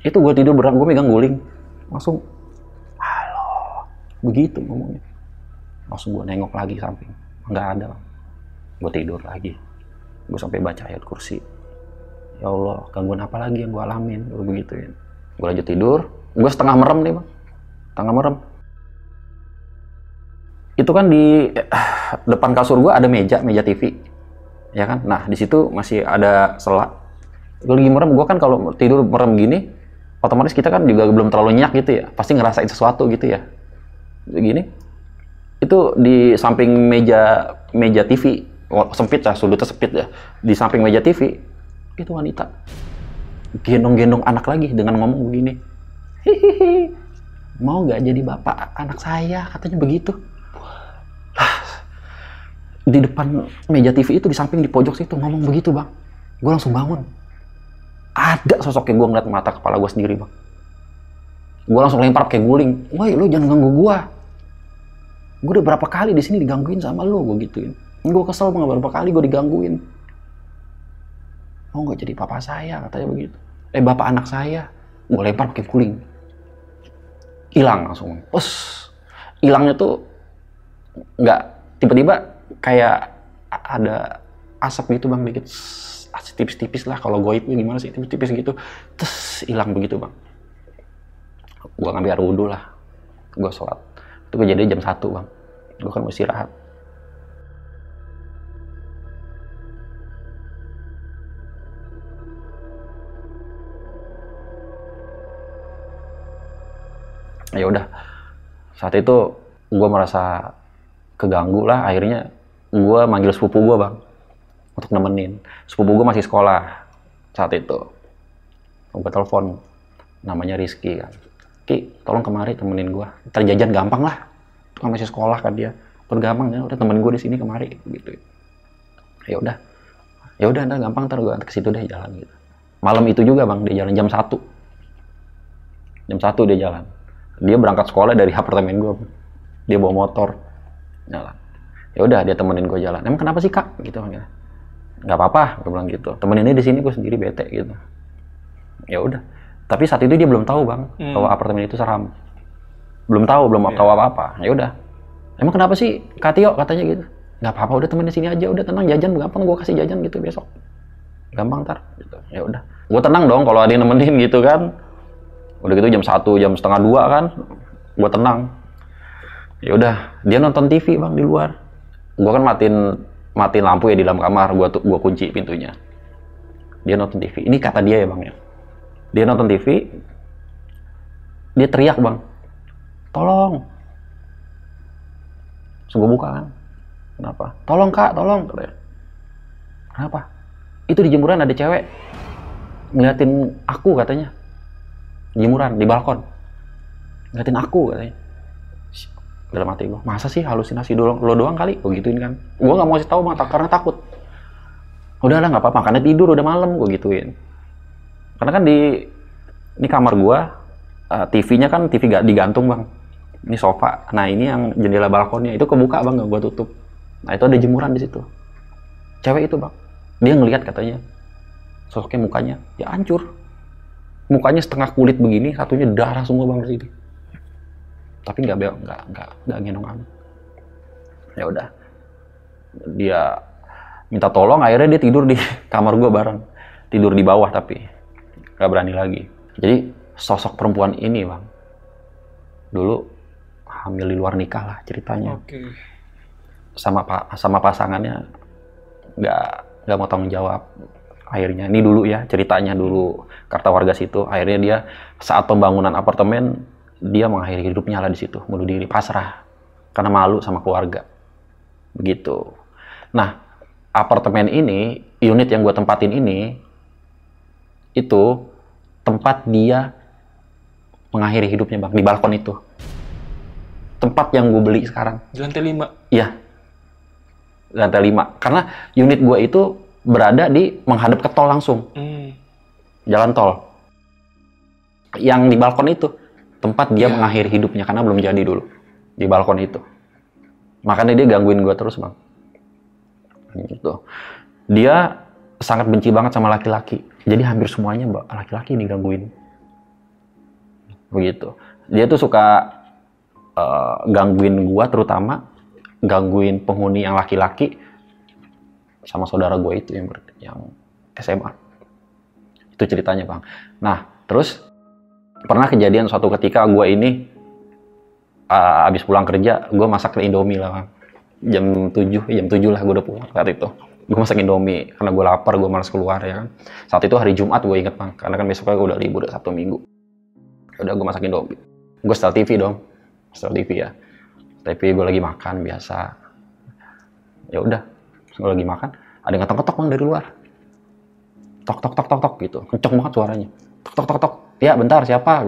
Itu gue tidur berat, gue megang guling, langsung, halo, begitu ngomongnya. Langsung gue nengok lagi samping, nggak ada bang. Gue tidur lagi, gue sampai baca ayat kursi. Ya Allah, gangguan apa lagi yang gue alamin, gue begituin. Gue lanjut tidur, gue setengah merem nih bang, setengah merem. Itu kan di depan kasur gue ada meja TV, ya kan? Nah di situ masih ada sela. Gue lagi merem, gue kan kalau tidur merem gini, otomatis kita kan juga belum terlalu nyenyak gitu ya, pasti ngerasain sesuatu gitu ya. Gini, itu di samping meja TV, sempit ya, sudutnya sempit ya. Di samping meja TV, itu wanita gendong-gendong anak lagi dengan ngomong begini, hihihi, mau nggak jadi bapak anak saya, katanya begitu. di depan meja TV itu, di samping, di pojok situ, ngomong begitu bang. Gue langsung bangun. Ada sosoknya, gue ngeliat mata kepala gue sendiri bang. Gue langsung lempar kayak guling. Woi, lu jangan ganggu gue. Gue udah berapa kali di sini digangguin sama lu, gue gituin. Gue kesel bang, berapa kali gue digangguin. Oh nggak jadi papa saya, katanya begitu. Bapak anak saya. Gue lempar pakai guling. Hilang langsung. Hilangnya tuh nggak tiba-tiba kayak ada asap gitu bang, dikit. Tipis-tipis lah, kalau goib gimana sih, tipis-tipis gitu. Terus hilang begitu bang. Gue ngambil air wudhu lah. Gue sholat. Itu kejadian jam 1 bang. Gue kan mau istirahat. Ya udah, saat itu gue merasa keganggu lah. Akhirnya gue manggil sepupu gue bang untuk nemenin. Sepupu gue masih sekolah saat itu. Gue telepon, namanya Rizky kan. Ki, tolong kemari temenin gue. Ntar jajan gampang lah. Itu kan masih sekolah kan dia. Terus gampang ya, udah temenin gue di sini kemari gitu. Ya udah, ntar gampang, ntar gue ke situ deh jalan gitu. Malam itu juga bang, dia jalan jam 1. Jam 1 dia jalan. Dia berangkat sekolah dari apartemen gue. Dia bawa motor, jalan. Ya udah, dia temenin gue jalan. Emang kenapa sih kak? Gitu kan. Nggak apa-apa, gue bilang gitu. Temeninnya di sini, gue sendiri bete gitu. Ya udah. Tapi saat itu dia belum tahu bang bahwa apartemen itu seram. Belum tahu apa-apa. Ya udah. Emang kenapa sih Kak Tio, katanya gitu? Nggak apa-apa, udah temenin sini aja. Udah tenang, jajan gampang, gue kasih jajan gitu besok. Gampang ntar. Gitu. Ya udah. Gue tenang dong kalau ada yang nemenin gitu kan. Udah gitu jam 1, jam setengah 2 kan, gue tenang. Ya udah, dia nonton TV bang di luar. Gue kan matiin lampu ya di dalam kamar, gue kunci pintunya. Dia nonton TV. Ini kata dia ya bang ya. Dia nonton TV, dia teriak bang, tolong. Terus gue buka kan, kenapa? Tolong kak, tolong. Kenapa? Itu di jemuran ada cewek ngeliatin aku katanya. Jemuran di balkon ngeliatin aku katanya. Dalam hati gue, masa sih halusinasi lo doang kali, gue gituin kan. Gue nggak mau kasih tahu karena takut. Udahlah nggak apa-apa, makanya tidur udah malam, gue gituin. Karena kan ini kamar gue, TV-nya kan TV gak digantung bang. Ini sofa. Nah ini yang jendela balkonnya itu kebuka bang, gak gue tutup. Nah itu ada jemuran di situ. Cewek itu bang, dia ngelihat katanya, sosoknya mukanya ya hancur. Mukanya setengah kulit begini, satunya darah semua bang di situ. Tapi nggak ngendong amat. Ya udah, dia minta tolong, akhirnya dia tidur di kamar gue bareng. Tidur di bawah tapi nggak berani lagi. Jadi sosok perempuan ini bang, dulu hamil di luar nikah lah ceritanya. Oke. Sama pasangannya nggak mau tanggung jawab. Akhirnya, ini dulu ya ceritanya dulu, kata warga situ. Akhirnya dia saat pembangunan apartemen, dia mengakhiri hidupnya lah di situ, bunuh diri, pasrah, karena malu sama keluarga. Begitu. Nah, apartemen ini, unit yang gue tempatin ini, itu tempat dia mengakhiri hidupnya bang, di balkon itu. Tempat yang gue beli sekarang. Di lantai 5? Iya. Lantai 5. Karena unit gue itu berada di menghadap ke tol langsung. Jalan tol. Yang di balkon itu tempat dia mengakhiri hidupnya karena belum jadi dulu. Di balkon itu. Makanya dia gangguin gue terus, bang. Gitu. Dia sangat benci banget sama laki-laki. Jadi hampir semuanya laki-laki nih gangguin. Begitu. Dia tuh suka gangguin gue, terutama gangguin penghuni yang laki-laki sama saudara gue itu yang SMA. Itu ceritanya, bang. Nah, terus pernah kejadian suatu ketika gue ini abis pulang kerja, gue masak Indomie lah, bang. Jam 7 lah gue udah pulang saat itu. Gue masak Indomie karena gue lapar, gue malas keluar ya kan. Saat itu hari Jumat, gue inget, bang, karena kan besoknya gue udah libur, Sabtu Minggu. Udah gue masak Indomie. Gue setel TV dong. Setel TV ya. TV gue lagi makan biasa. Ya udah, gue lagi makan, ada yang ngetok-ngetok, bang, dari luar. Tok gitu. Kenceng banget suaranya. Tok. Ya bentar, siapa?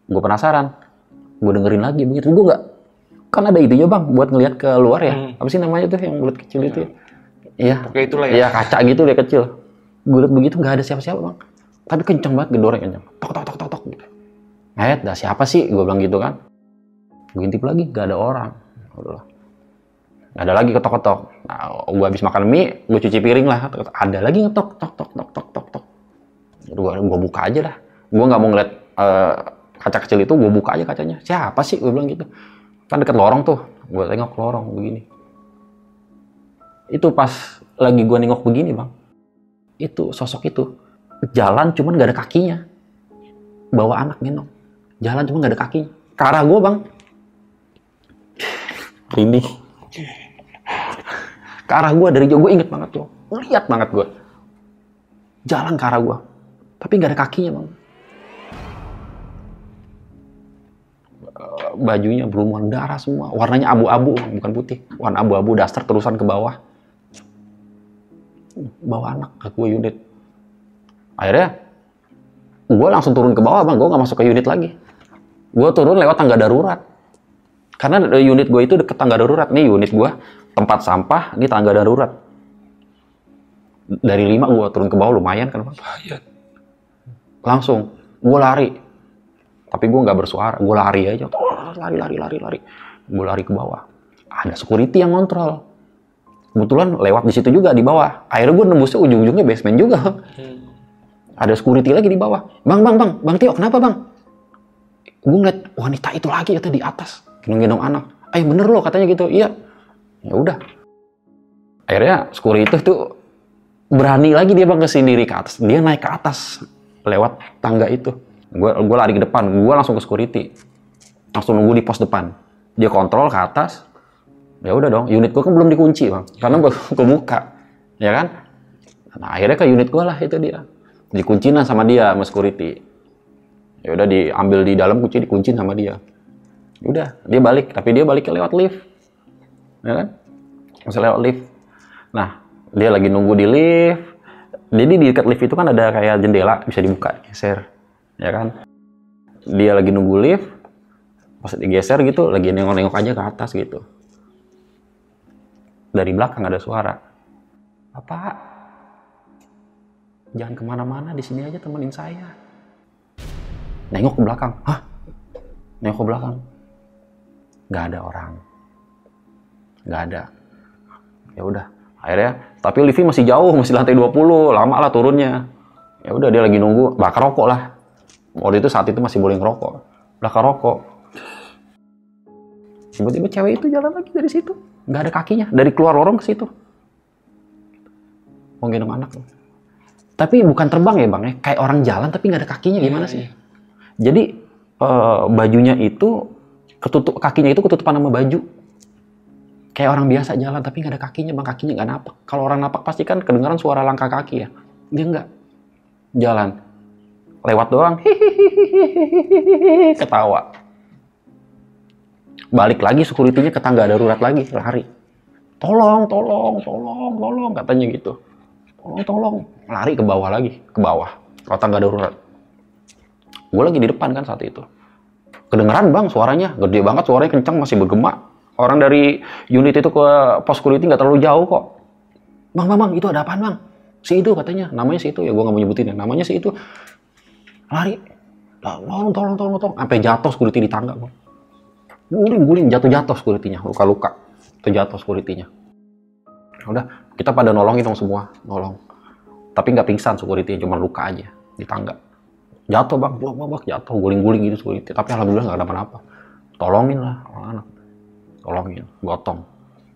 Gue penasaran. Gue dengerin lagi begitu. Gue kan ada itunya bang, buat ngelihat ke luar ya. Apa sih namanya tuh yang bulat kecil itu? Iya. Oke itulah ya. Iya kaca gitu dia kecil. Gue liat begitu nggak ada siapa-siapa bang. Tapi kenceng banget gedornya kenceng. Tok tok tok tok tok gitu. Dah siapa sih? Gue bilang gitu kan. Gue intip lagi, nggak ada orang. Udah. Nggak ada lagi ketok-ketok. Nah, gue habis makan mie, gue cuci piring lah. Ada lagi ngetok tok tok tok tok tok tok. Gue buka aja lah. Gue nggak mau ngeliat kaca kecil itu, gue buka aja kacanya. Siapa sih? Gue bilang gitu. Kan deket lorong tuh. Gue tengok ke lorong begini. Itu pas lagi gue nengok begini bang. Itu sosok itu jalan cuman gak ada kakinya. Bawa anak gendong. Jalan cuman gak ada kakinya. Ke arah gue bang. Ini. Ke arah gue dari jauh, gue inget banget tuh. Lihat banget gue. Jalan ke arah gue. Tapi gak ada kakinya bang. Bajunya berlumuran darah semua. Warnanya abu-abu, bukan putih. Warna abu-abu, daster terusan ke bawah. Bawa anak ke gue unit. Akhirnya gue langsung turun ke bawah bang, gue gak masuk ke unit lagi. Gue turun lewat tangga darurat. Karena unit gue itu deket tangga darurat. Nih unit gue, tempat sampah, ini tangga darurat. Dari 5 gue turun ke bawah, lumayan kan bang? Lumayan. Langsung, gue lari. Tapi gue gak bersuara, gue lari aja. Lari. Gue lari ke bawah. Ada security yang ngontrol. Kebetulan lewat di situ juga di bawah. Akhirnya gue nembusnya ujung-ujungnya basement juga. Ada security lagi di bawah. Bang Tio, kenapa bang? Gue ngeliat wanita itu lagi kata di atas, gendong anak. Bener loh katanya gitu. Iya. Ya udah. Akhirnya security itu tuh berani lagi dia bang kesini ke atas. Dia naik ke atas lewat tangga itu. Gue lari ke depan. Gue langsung ke security. Langsung nunggu di pos depan. Dia kontrol ke atas. Ya udah dong, unit gue kan belum dikunci bang, karena gue buka, ya kan? Nah akhirnya ke unit gue lah itu dia, dikunciin sama dia sama security. Ya udah diambil di dalam kunci, dikunciin sama dia. Udah, dia balik, tapi dia baliknya lewat lift, ya kan? Masih lewat lift. Nah dia lagi nunggu di lift. Jadi di dekat lift itu kan ada kayak jendela bisa dibuka, geser, ya kan? Dia lagi nunggu lift, pas digeser gitu, lagi nengok-nengok aja ke atas gitu. Dari belakang ada suara. Bapak, jangan kemana-mana, di sini aja temenin saya. Nengok ke belakang. Hah? Nengok ke belakang. Nggak ada orang. Nggak ada. Ya udah. Akhirnya, tapi liftnya masih jauh, masih lantai 20, lama lah turunnya. Ya udah dia lagi nunggu, bakar rokok lah. Waktu itu saat itu masih boleh ngerokok. Bakar rokok. Tiba-tiba cewek itu jalan lagi dari situ. Nggak ada kakinya, dari keluar lorong ke situ. Mau gendong anak. Tapi bukan terbang ya bang ya, kayak orang jalan tapi nggak ada kakinya, gimana sih? Jadi bajunya itu ketutup, kakinya itu ketutupan sama baju. Kayak orang biasa jalan tapi nggak ada kakinya bang, kakinya nggak napak. Kalau orang napak pasti kan kedengaran suara langkah kaki ya. Dia nggak jalan, lewat doang, ketawa. Balik lagi security-nya ke tangga darurat lagi, lari. Tolong, katanya gitu. Tolong, lari ke bawah lagi, ke tangga darurat. Gue lagi di depan kan saat itu. Kedengeran bang suaranya, gede banget suaranya, kencang, masih bergema. Orang dari unit itu ke pos security nggak terlalu jauh kok. Bang, itu ada apaan bang? Si itu katanya, namanya si itu ya, gue nggak mau nyebutin ya, namanya si itu. Lari, tolong, sampai jatuh security di tangga bang. Guling, jatuh security-nya, luka-luka, terjatuh security-nya. Udah, kita pada nolongin dong semua, nolong. Tapi nggak pingsan security-nya, cuma luka aja di tangga. Jatuh bang, jatuh, guling-guling gitu security. Tapi alhamdulillah nggak ada apa-apa. Tolongin lah anak, tolongin,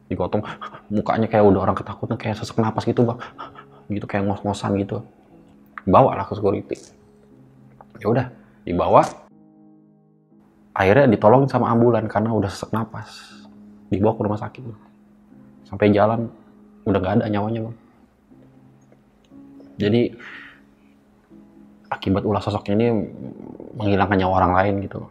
digotong, mukanya kayak udah orang ketakutan, kayak sesak napas gitu bang, gitu kayak ngos-ngosan gitu. Bawa lah ke security. Ya udah, dibawa. Akhirnya ditolongin sama ambulan karena udah sesak napas. Dibawa ke rumah sakit. Sampai jalan udah nggak ada nyawanya bang. Jadi akibat ulah sosoknya ini menghilangkan nyawa orang lain gitu.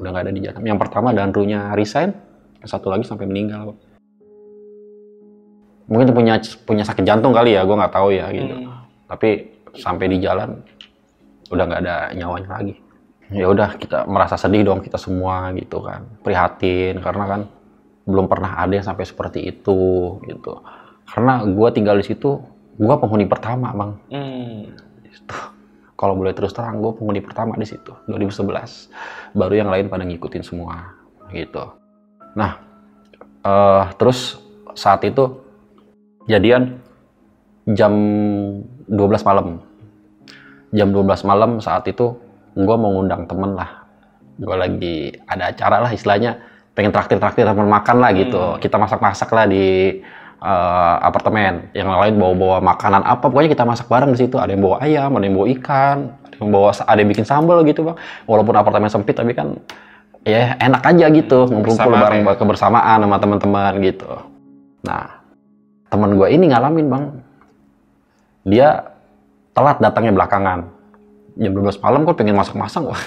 Udah nggak ada di jalan. Yang pertama Danrunya resign, yang satu lagi sampai meninggal bang. Mungkin punya sakit jantung kali ya, gue nggak tahu ya gitu. Tapi sampai di jalan udah nggak ada nyawanya lagi. Ya udah, kita merasa sedih dong kita semua gitu kan, prihatin karena kan belum pernah ada yang sampai seperti itu gitu. Karena gue tinggal di situ, gue penghuni pertama bang. Gitu. Kalau boleh terus terang, gue penghuni pertama di situ 2011. Baru yang lain pada ngikutin semua gitu. Nah, terus saat itu jadian jam 12 malam. Jam 12 malam saat itu gue mau ngundang temen lah. Gue lagi ada acara lah istilahnya, pengen traktir temen makan lah gitu. Kita masak-masak lah di apartemen. Yang lain bawa-bawa makanan apa, pokoknya kita masak bareng di situ. Ada yang bawa ayam, ada yang bawa ikan, ada yang bikin sambal gitu bang. Walaupun apartemen sempit tapi kan ya enak aja gitu, ngumpul-ngumpul bareng kebersamaan sama teman-teman gitu. Nah, teman gue ini ngalamin bang, dia telat datangnya belakangan. Jam 12 malam kok pengen masak-masak wah.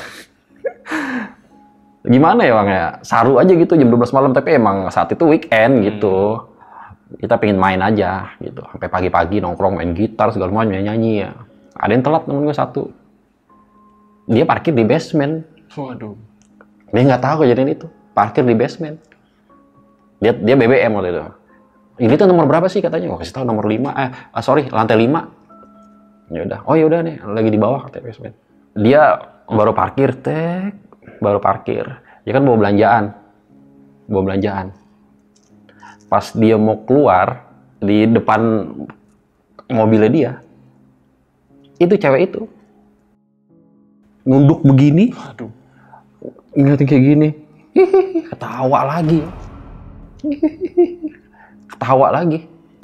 Gimana ya bang ya, saru aja gitu jam 12 malam, tapi emang saat itu weekend gitu. Kita pengen main aja gitu, sampai pagi-pagi nongkrong main gitar segala macam, nyanyi ya. Ada yang telat temen gue satu, dia parkir di basement. Waduh. Dia nggak tahu kejadian itu, parkir di basement. Dia BBM waktu itu. Ini tuh nomor berapa sih katanya? Kasih tahu nomor 5. Lantai 5. Ya udah. Oh ya udah nih, lagi di bawah katanya basement. Dia baru parkir, baru parkir. Dia kan bawa belanjaan. Pas dia mau keluar di depan mobilnya dia, itu cewek itu nunduk begini. Aduh. Ngeliatin kayak gini, ketawa lagi.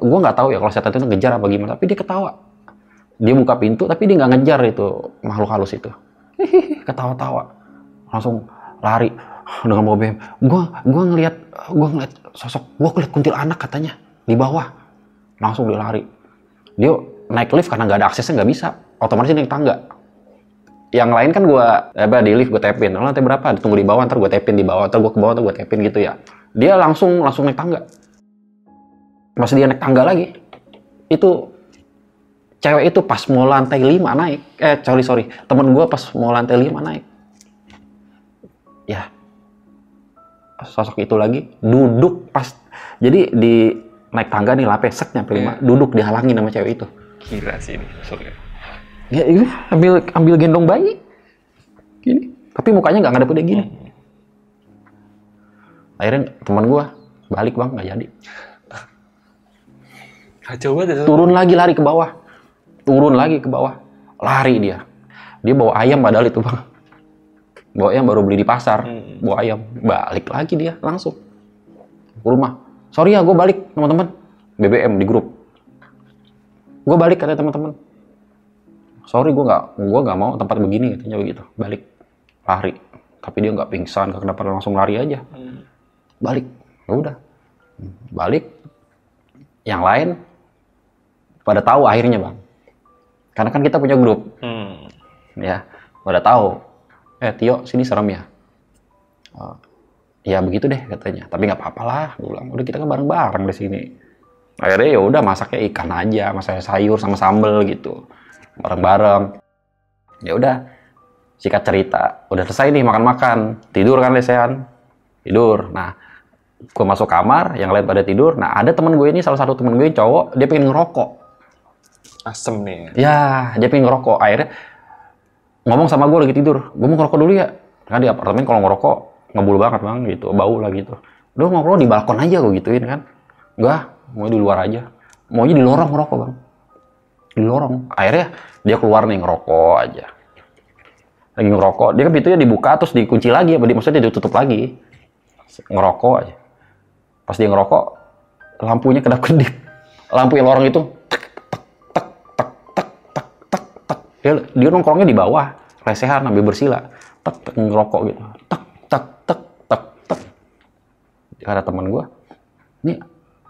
Gue nggak tahu ya kalau setan itu ngejar apa gimana, tapi dia ketawa. Dia buka pintu, tapi dia nggak ngejar itu makhluk halus itu. Ketawa-tawa, langsung lari dengan bawa BM. Gue ngeliat sosok, gue ngeliat kuntilanak katanya di bawah. Langsung dia lari. Dia naik lift karena nggak ada aksesnya, nggak bisa. Otomatis naik tangga. Yang lain kan di lift gue tapin, lantai berapa, ditunggu di bawah, ntar gue tapin di bawah, ntar gue ke bawah, ntar gue tapin gitu ya. Dia langsung naik tangga. Pas dia naik tangga lagi, itu cewek itu pas mau lantai 5 naik, temen gue pas mau lantai 5 naik. Ya, sosok itu lagi duduk pas, jadi di naik tangga nih lah, pesek nyampe 5, duduk dihalangin sama cewek itu. Gila sih ini, sorry. Ya ini ambil gendong bayi gini, tapi mukanya nggak ngadep dia gini. Akhirnya teman gua balik bang, nggak jadi. Kacau banget. Turun lagi lari ke bawah, lari dia bawa ayam padahal itu bang, bawa ayam baru beli di pasar, bawa ayam, balik lagi dia langsung ke rumah. Sorry ya, gue balik teman-teman, BBM di grup, gue balik kata teman-teman. Sorry, gue nggak mau tempat begini katanya begitu. Balik, lari. Tapi dia nggak pingsan, nggak kenapa, langsung lari aja. Balik, ya udah. Balik. Yang lain pada tahu akhirnya bang. Karena kan kita punya grup, ya. Pada tahu. Tio, sini serem ya. Ya begitu deh katanya. Tapi nggak apa-apa lah, gue bilang. Udah kita kan bareng-bareng di sini. Akhirnya ya udah masaknya ikan aja, masak sayur sama sambel gitu. Bareng-bareng. Ya udah, sikat cerita, udah selesai nih makan-makan, tidur kan lesehan, tidur. Nah, gue masuk kamar, yang lain pada tidur. Nah, ada temen gue ini, salah satu temen gue cowok, dia pengen ngerokok. Asem nih. Ya, dia pengen ngerokok. Akhirnya ngomong sama gue lagi tidur, gue mau ngerokok dulu ya. Kan di apartemen kalau ngerokok ngebul banget bang, gitu, bau lah gitu. Lu ngerokok di balkon aja gue gituin kan. Enggak, mau di luar aja. Maunya di lorong ngerokok bang. Di lorong. Akhirnya dia keluar nih ngerokok aja. Lagi ngerokok, dia kan pintunya dibuka terus dikunci lagi, maksudnya ditutup lagi. Ngerokok aja. Pas dia ngerokok, lampunya kedap-kedip. Lampu yang lorong itu tak. Dia nongkrongnya di bawah, lesehan sambil bersila. Tak ngerokok gitu. Tak. Kata teman gue, ini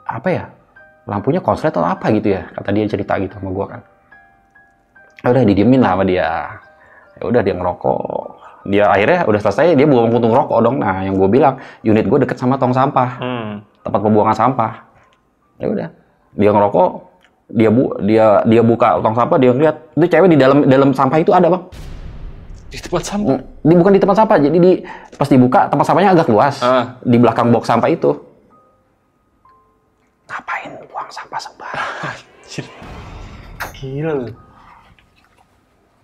apa ya? Lampunya konslet atau apa gitu ya, kata dia cerita gitu sama gue kan. Udah didiemin lah sama dia. Ya udah dia ngerokok. Dia akhirnya udah selesai, dia buang puntung rokok dong. Nah, yang gue bilang, unit gue deket sama tong sampah. Tempat pembuangan sampah. Ya udah, dia ngerokok, dia buka tong sampah, dia ngeliat itu cewek di dalam sampah itu ada, bang. Di tempat sampah? Bukan di tempat sampah, jadi pas dibuka tempat sampahnya agak luas. Di belakang box sampah itu. Ngapain buang sampah sembarangan? Gila lu.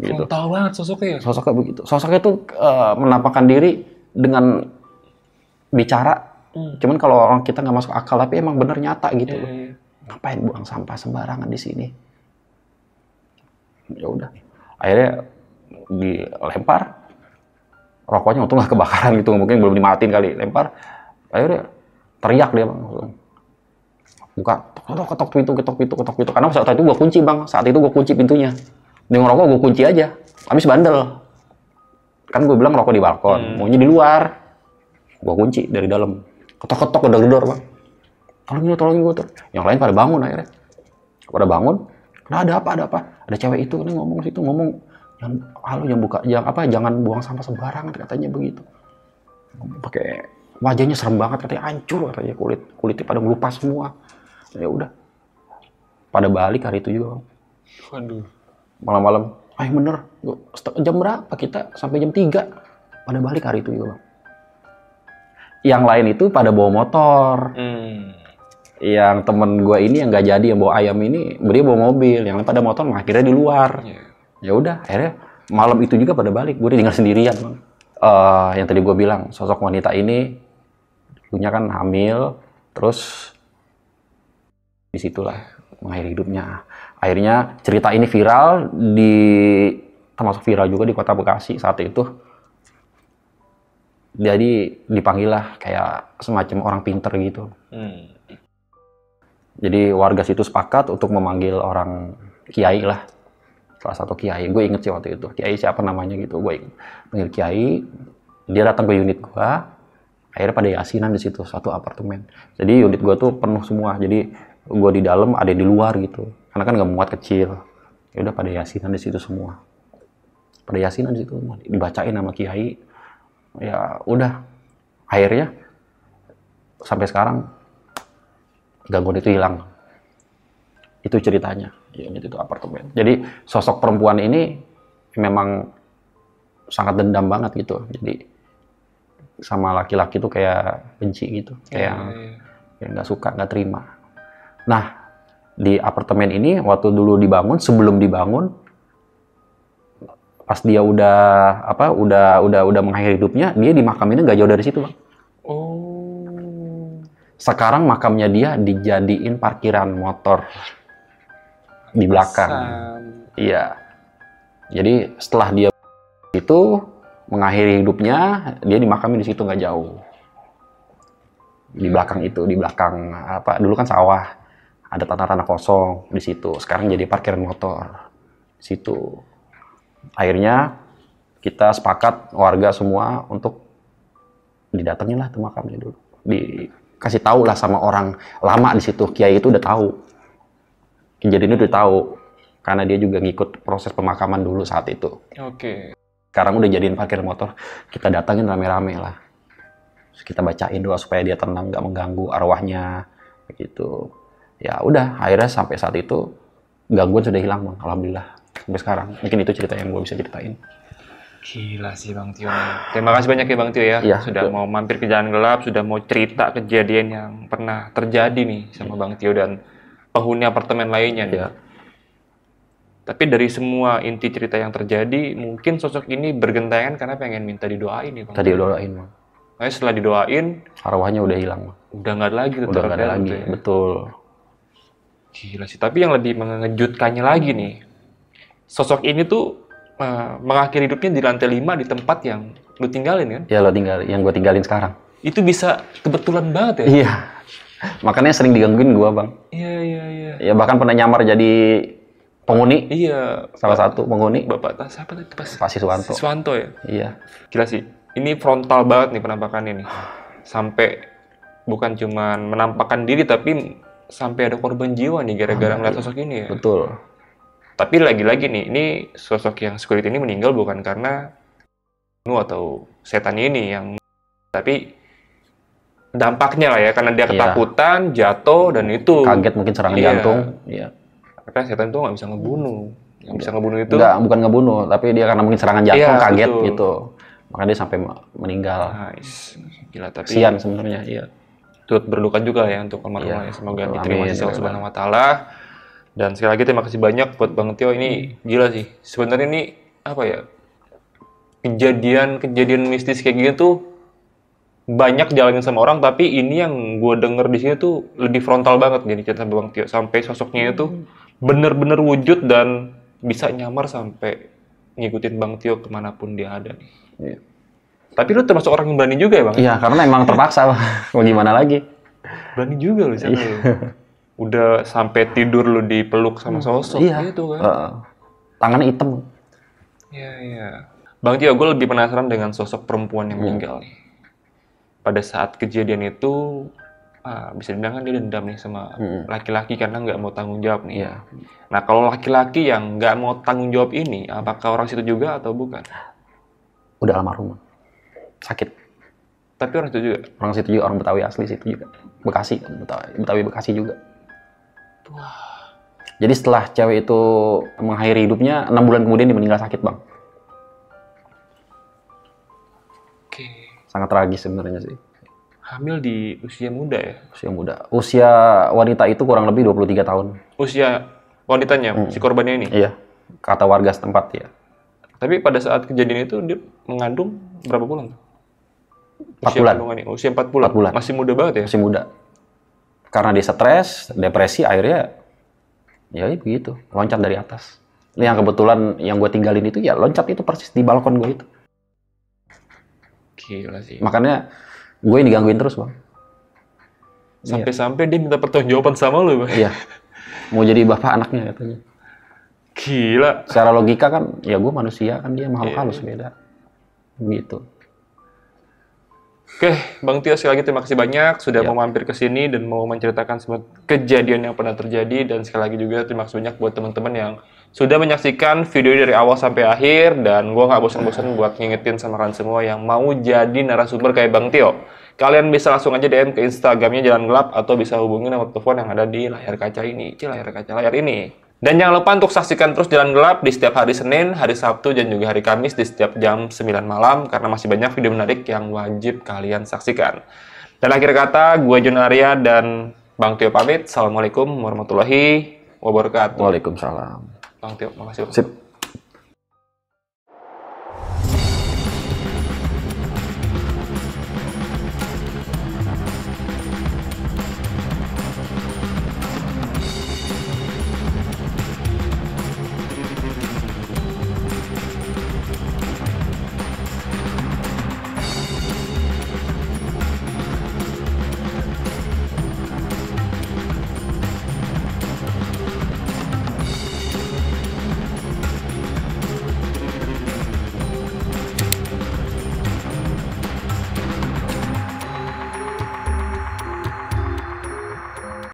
Gitu. Tahu banget sosoknya ya? Sosoknya begitu. Sosoknya tuh menampakkan diri dengan bicara. Cuman kalau orang kita nggak masuk akal, tapi emang bener nyata gitu. Iya. Ngapain buang sampah sembarangan di sini? Ya udah. Akhirnya dilempar. Rokoknya untung nggak kebakaran gitu, mungkin belum dimatiin kali. Lempar. Akhirnya teriak dia, Bang. Buka, ketok pintu. Karena saat itu gua kunci, Bang. Saat itu gua kunci pintunya. Dia ngerokok gua kunci aja. Habis bandel. Kan gua bilang rokok di balkon, maunya di luar. Gua kunci dari dalam. Ketok, gedor-gedor, Bang. Tolongin gua tuh. Yang lain pada bangun akhirnya. Pada bangun. Nah, ada apa? Ada cewek itu, ini ngomong situ, jangan buang sampah sembarangan, katanya begitu. Pakai wajahnya serem banget, katanya hancur, katanya kulitnya pada ngelupas semua. Ya udah. Pada balik hari itu juga, Bang. Waduh. Malam-malam, bener. Jam berapa kita? Sampai jam 3. Pada balik hari itu juga, Bang. Yang lain itu pada bawa motor. Yang temen gue ini yang nggak jadi, yang bawa ayam ini, dia bawa mobil. Yang lain pada motor, akhirnya di luar. Ya udah, akhirnya malam itu juga pada balik. Gue tinggal sendirian, Bang. Yang tadi gue bilang, sosok wanita ini punya kan hamil, terus disitulah mengakhiri hidupnya. Akhirnya cerita ini viral termasuk viral juga di Kota Bekasi saat itu. Jadi dipanggil lah kayak semacam orang pinter gitu. Jadi warga situ sepakat untuk memanggil orang kiai lah. Salah satu kiai, gue inget sih waktu itu. Kiai siapa namanya gitu, gue inget. Panggil kiai, dia datang ke unit gue. Akhirnya pada yasinan di situ, satu apartemen. Jadi unit gue tuh penuh semua. Jadi gue di dalam, ada di luar gitu. Karena kan nggak muat kecil. Ya udah pada yasinan di situ semua. Pada yasinan di situ, dibacain sama kiai. Ya udah, akhirnya sampai sekarang gangguan itu hilang. Itu ceritanya, unit itu apartemen. Jadi sosok perempuan ini memang sangat dendam banget gitu. Jadi sama laki-laki tuh kayak benci gitu, kayak nggak suka, nggak terima. Nah, di apartemen ini waktu dulu dibangun, sebelum dibangun, pas dia udah mengakhiri hidupnya, dia dimakaminnya nggak jauh dari situ, Bang. Sekarang makamnya dia dijadiin parkiran motor di belakang. Iya. Jadi setelah dia itu mengakhiri hidupnya, dia dimakamin di situ nggak jauh. Di belakang itu, di belakang dulu kan sawah, ada tanah-tanah kosong di situ. Sekarang jadi parkiran motor di situ. Akhirnya kita sepakat warga semua untuk didatengin lah tuh makamnya dulu. Dikasih tahu lah sama orang lama di situ. Kiai itu udah tahu. Kejadian itu udah tahu. Karena dia juga ngikut proses pemakaman dulu saat itu. Sekarang udah jadiin parkir motor. Kita datangin rame-rame lah. Terus kita bacain doa supaya dia tenang, nggak mengganggu arwahnya. Begitu. Ya udah, akhirnya sampai saat itu gangguan sudah hilang, Bang. Alhamdulillah. Sampai sekarang. Mungkin itu cerita yang gue bisa ceritain. Gila sih Bang Tio. Terima kasih banyak ya Bang Tio ya. Sudah mau mampir ke Jalan Gelap, sudah mau cerita kejadian yang pernah terjadi nih sama Bang Tio dan penghuni apartemen lainnya nih. Tapi dari semua inti cerita yang terjadi, mungkin sosok ini bergentayangan karena pengen minta didoain nih Bang. Tadi doain, Bang. Nah, setelah didoain, arwahnya udah hilang, Bang. Udah nggak ada lagi. Udah nggak ada lagi, ya? Betul. Gila sih. Tapi yang lebih mengejutkannya lagi nih, sosok ini tuh mengakhiri hidupnya di lantai 5 di tempat yang lu tinggalin kan? Ya, lo tinggalin, yang gue tinggalin sekarang. Itu bisa kebetulan banget ya? Iya. Makanya sering digangguin gue, Bang. Iya. Ya bahkan pernah nyamar jadi penghuni. Iya. Salah satu penghuni. Bapak siapa tadi? Pak Siswanto. Siswanto ya? Iya. Gila sih. Ini frontal banget nih penampakannya nih. Sampai bukan cuman menampakkan diri tapi sampai ada korban jiwa nih gara-gara ngeliat sosok ini ya. Betul. Tapi lagi-lagi nih, ini sosok yang security ini meninggal bukan karena atau setan ini yang, tapi dampaknya lah ya, karena dia ketakutan, jatuh dan itu kaget mungkin serangan jantung. Iya. Karena setan itu nggak bisa ngebunuh. yang bisa ngebunuh itu. Enggak, bukan ngebunuh, tapi dia karena mungkin serangan jantung Iya, kaget betul. gitu. Makanya dia sampai meninggal. Nice. Gila, tapi Kasian sebenarnya, iya. turut berduka juga ya untuk almarhumnya. Iya. Semoga Amin, diterima sisi Allah ya Subhanahu wa taala. Dan sekali lagi terima kasih banyak buat Bang Tio, ini gila sih. Sebenarnya ini apa ya? Kejadian mistis kayak gini tuh banyak dialamin sama orang, tapi ini yang gue denger di sini tuh lebih frontal banget gini cerita Bang Tio, sampai sosoknya itu bener-bener wujud dan bisa nyamar sampai ngikutin Bang Tio kemanapun dia ada nih. Iya. Tapi lu termasuk orang yang berani juga ya Bang? Iya, karena emang terpaksa. Mau gimana lagi? Berani juga lu sana lu. Udah sampai tidur lu dipeluk sama sosok Iya. gitu kan. Tangannya hitam. Iya, iya. Bang Tio, gue lebih penasaran dengan sosok perempuan yang meninggal nih. Pada saat kejadian itu, bisa dibilang kan dia dendam nih sama laki-laki karena nggak mau tanggung jawab nih. Iya. Nah, kalau laki-laki yang nggak mau tanggung jawab ini, apakah orang situ juga atau bukan? Udah almarhum. Sakit. Tapi orang situ juga. Orang situ juga, orang Betawi asli situ juga. Bekasi, Betawi Bekasi juga. Jadi setelah cewek itu mengakhiri hidupnya, 6 bulan kemudian dia meninggal sakit, Bang. Oke. Sangat tragis sebenarnya sih. Hamil di usia muda ya? Usia muda. Usia wanita itu kurang lebih 23 tahun. Usia wanitanya, si korbannya ini? Iya. Kata warga setempat ya. Tapi pada saat kejadian itu dia mengandung berapa bulan? 4 bulan. Kandungannya, usia 4 bulan. 4 bulan. Masih muda banget ya? Masih muda. Karena dia stres, depresi, akhirnya ya begitu, loncat dari atas. Ini yang kebetulan yang gue tinggalin itu ya loncat itu persis di balkon gue itu. Gila sih. Makanya gue yang digangguin terus, Bang. Sampai-sampai dia minta pertanggungjawaban sama lu, Bang. Iya. Mau jadi bapak anaknya katanya. Gila. Secara logika kan, ya gue manusia kan, dia makhluk halus beda. Gitu. Oke, Bang Tio sekali lagi terima kasih banyak sudah mau mampir ke sini dan mau menceritakan semua kejadian yang pernah terjadi, dan sekali lagi juga terima kasih banyak buat teman-teman yang sudah menyaksikan video dari awal sampai akhir, dan gue nggak bosan-bosan buat ngingetin sama kalian semua yang mau jadi narasumber kayak Bang Tio. Kalian bisa langsung aja DM ke Instagramnya Jalan Gelap atau bisa hubungi nomor telepon yang ada di layar kaca ini. Layar ini. Dan jangan lupa untuk saksikan terus Jalan Gelap di setiap hari Senin, hari Sabtu, dan juga hari Kamis di setiap jam 9 malam, karena masih banyak video menarik yang wajib kalian saksikan. Dan akhir kata, gue Jonaria dan Bang Tio pamit. Assalamualaikum warahmatullahi wabarakatuh. Waalaikumsalam. Bang Tio, makasih. Sip.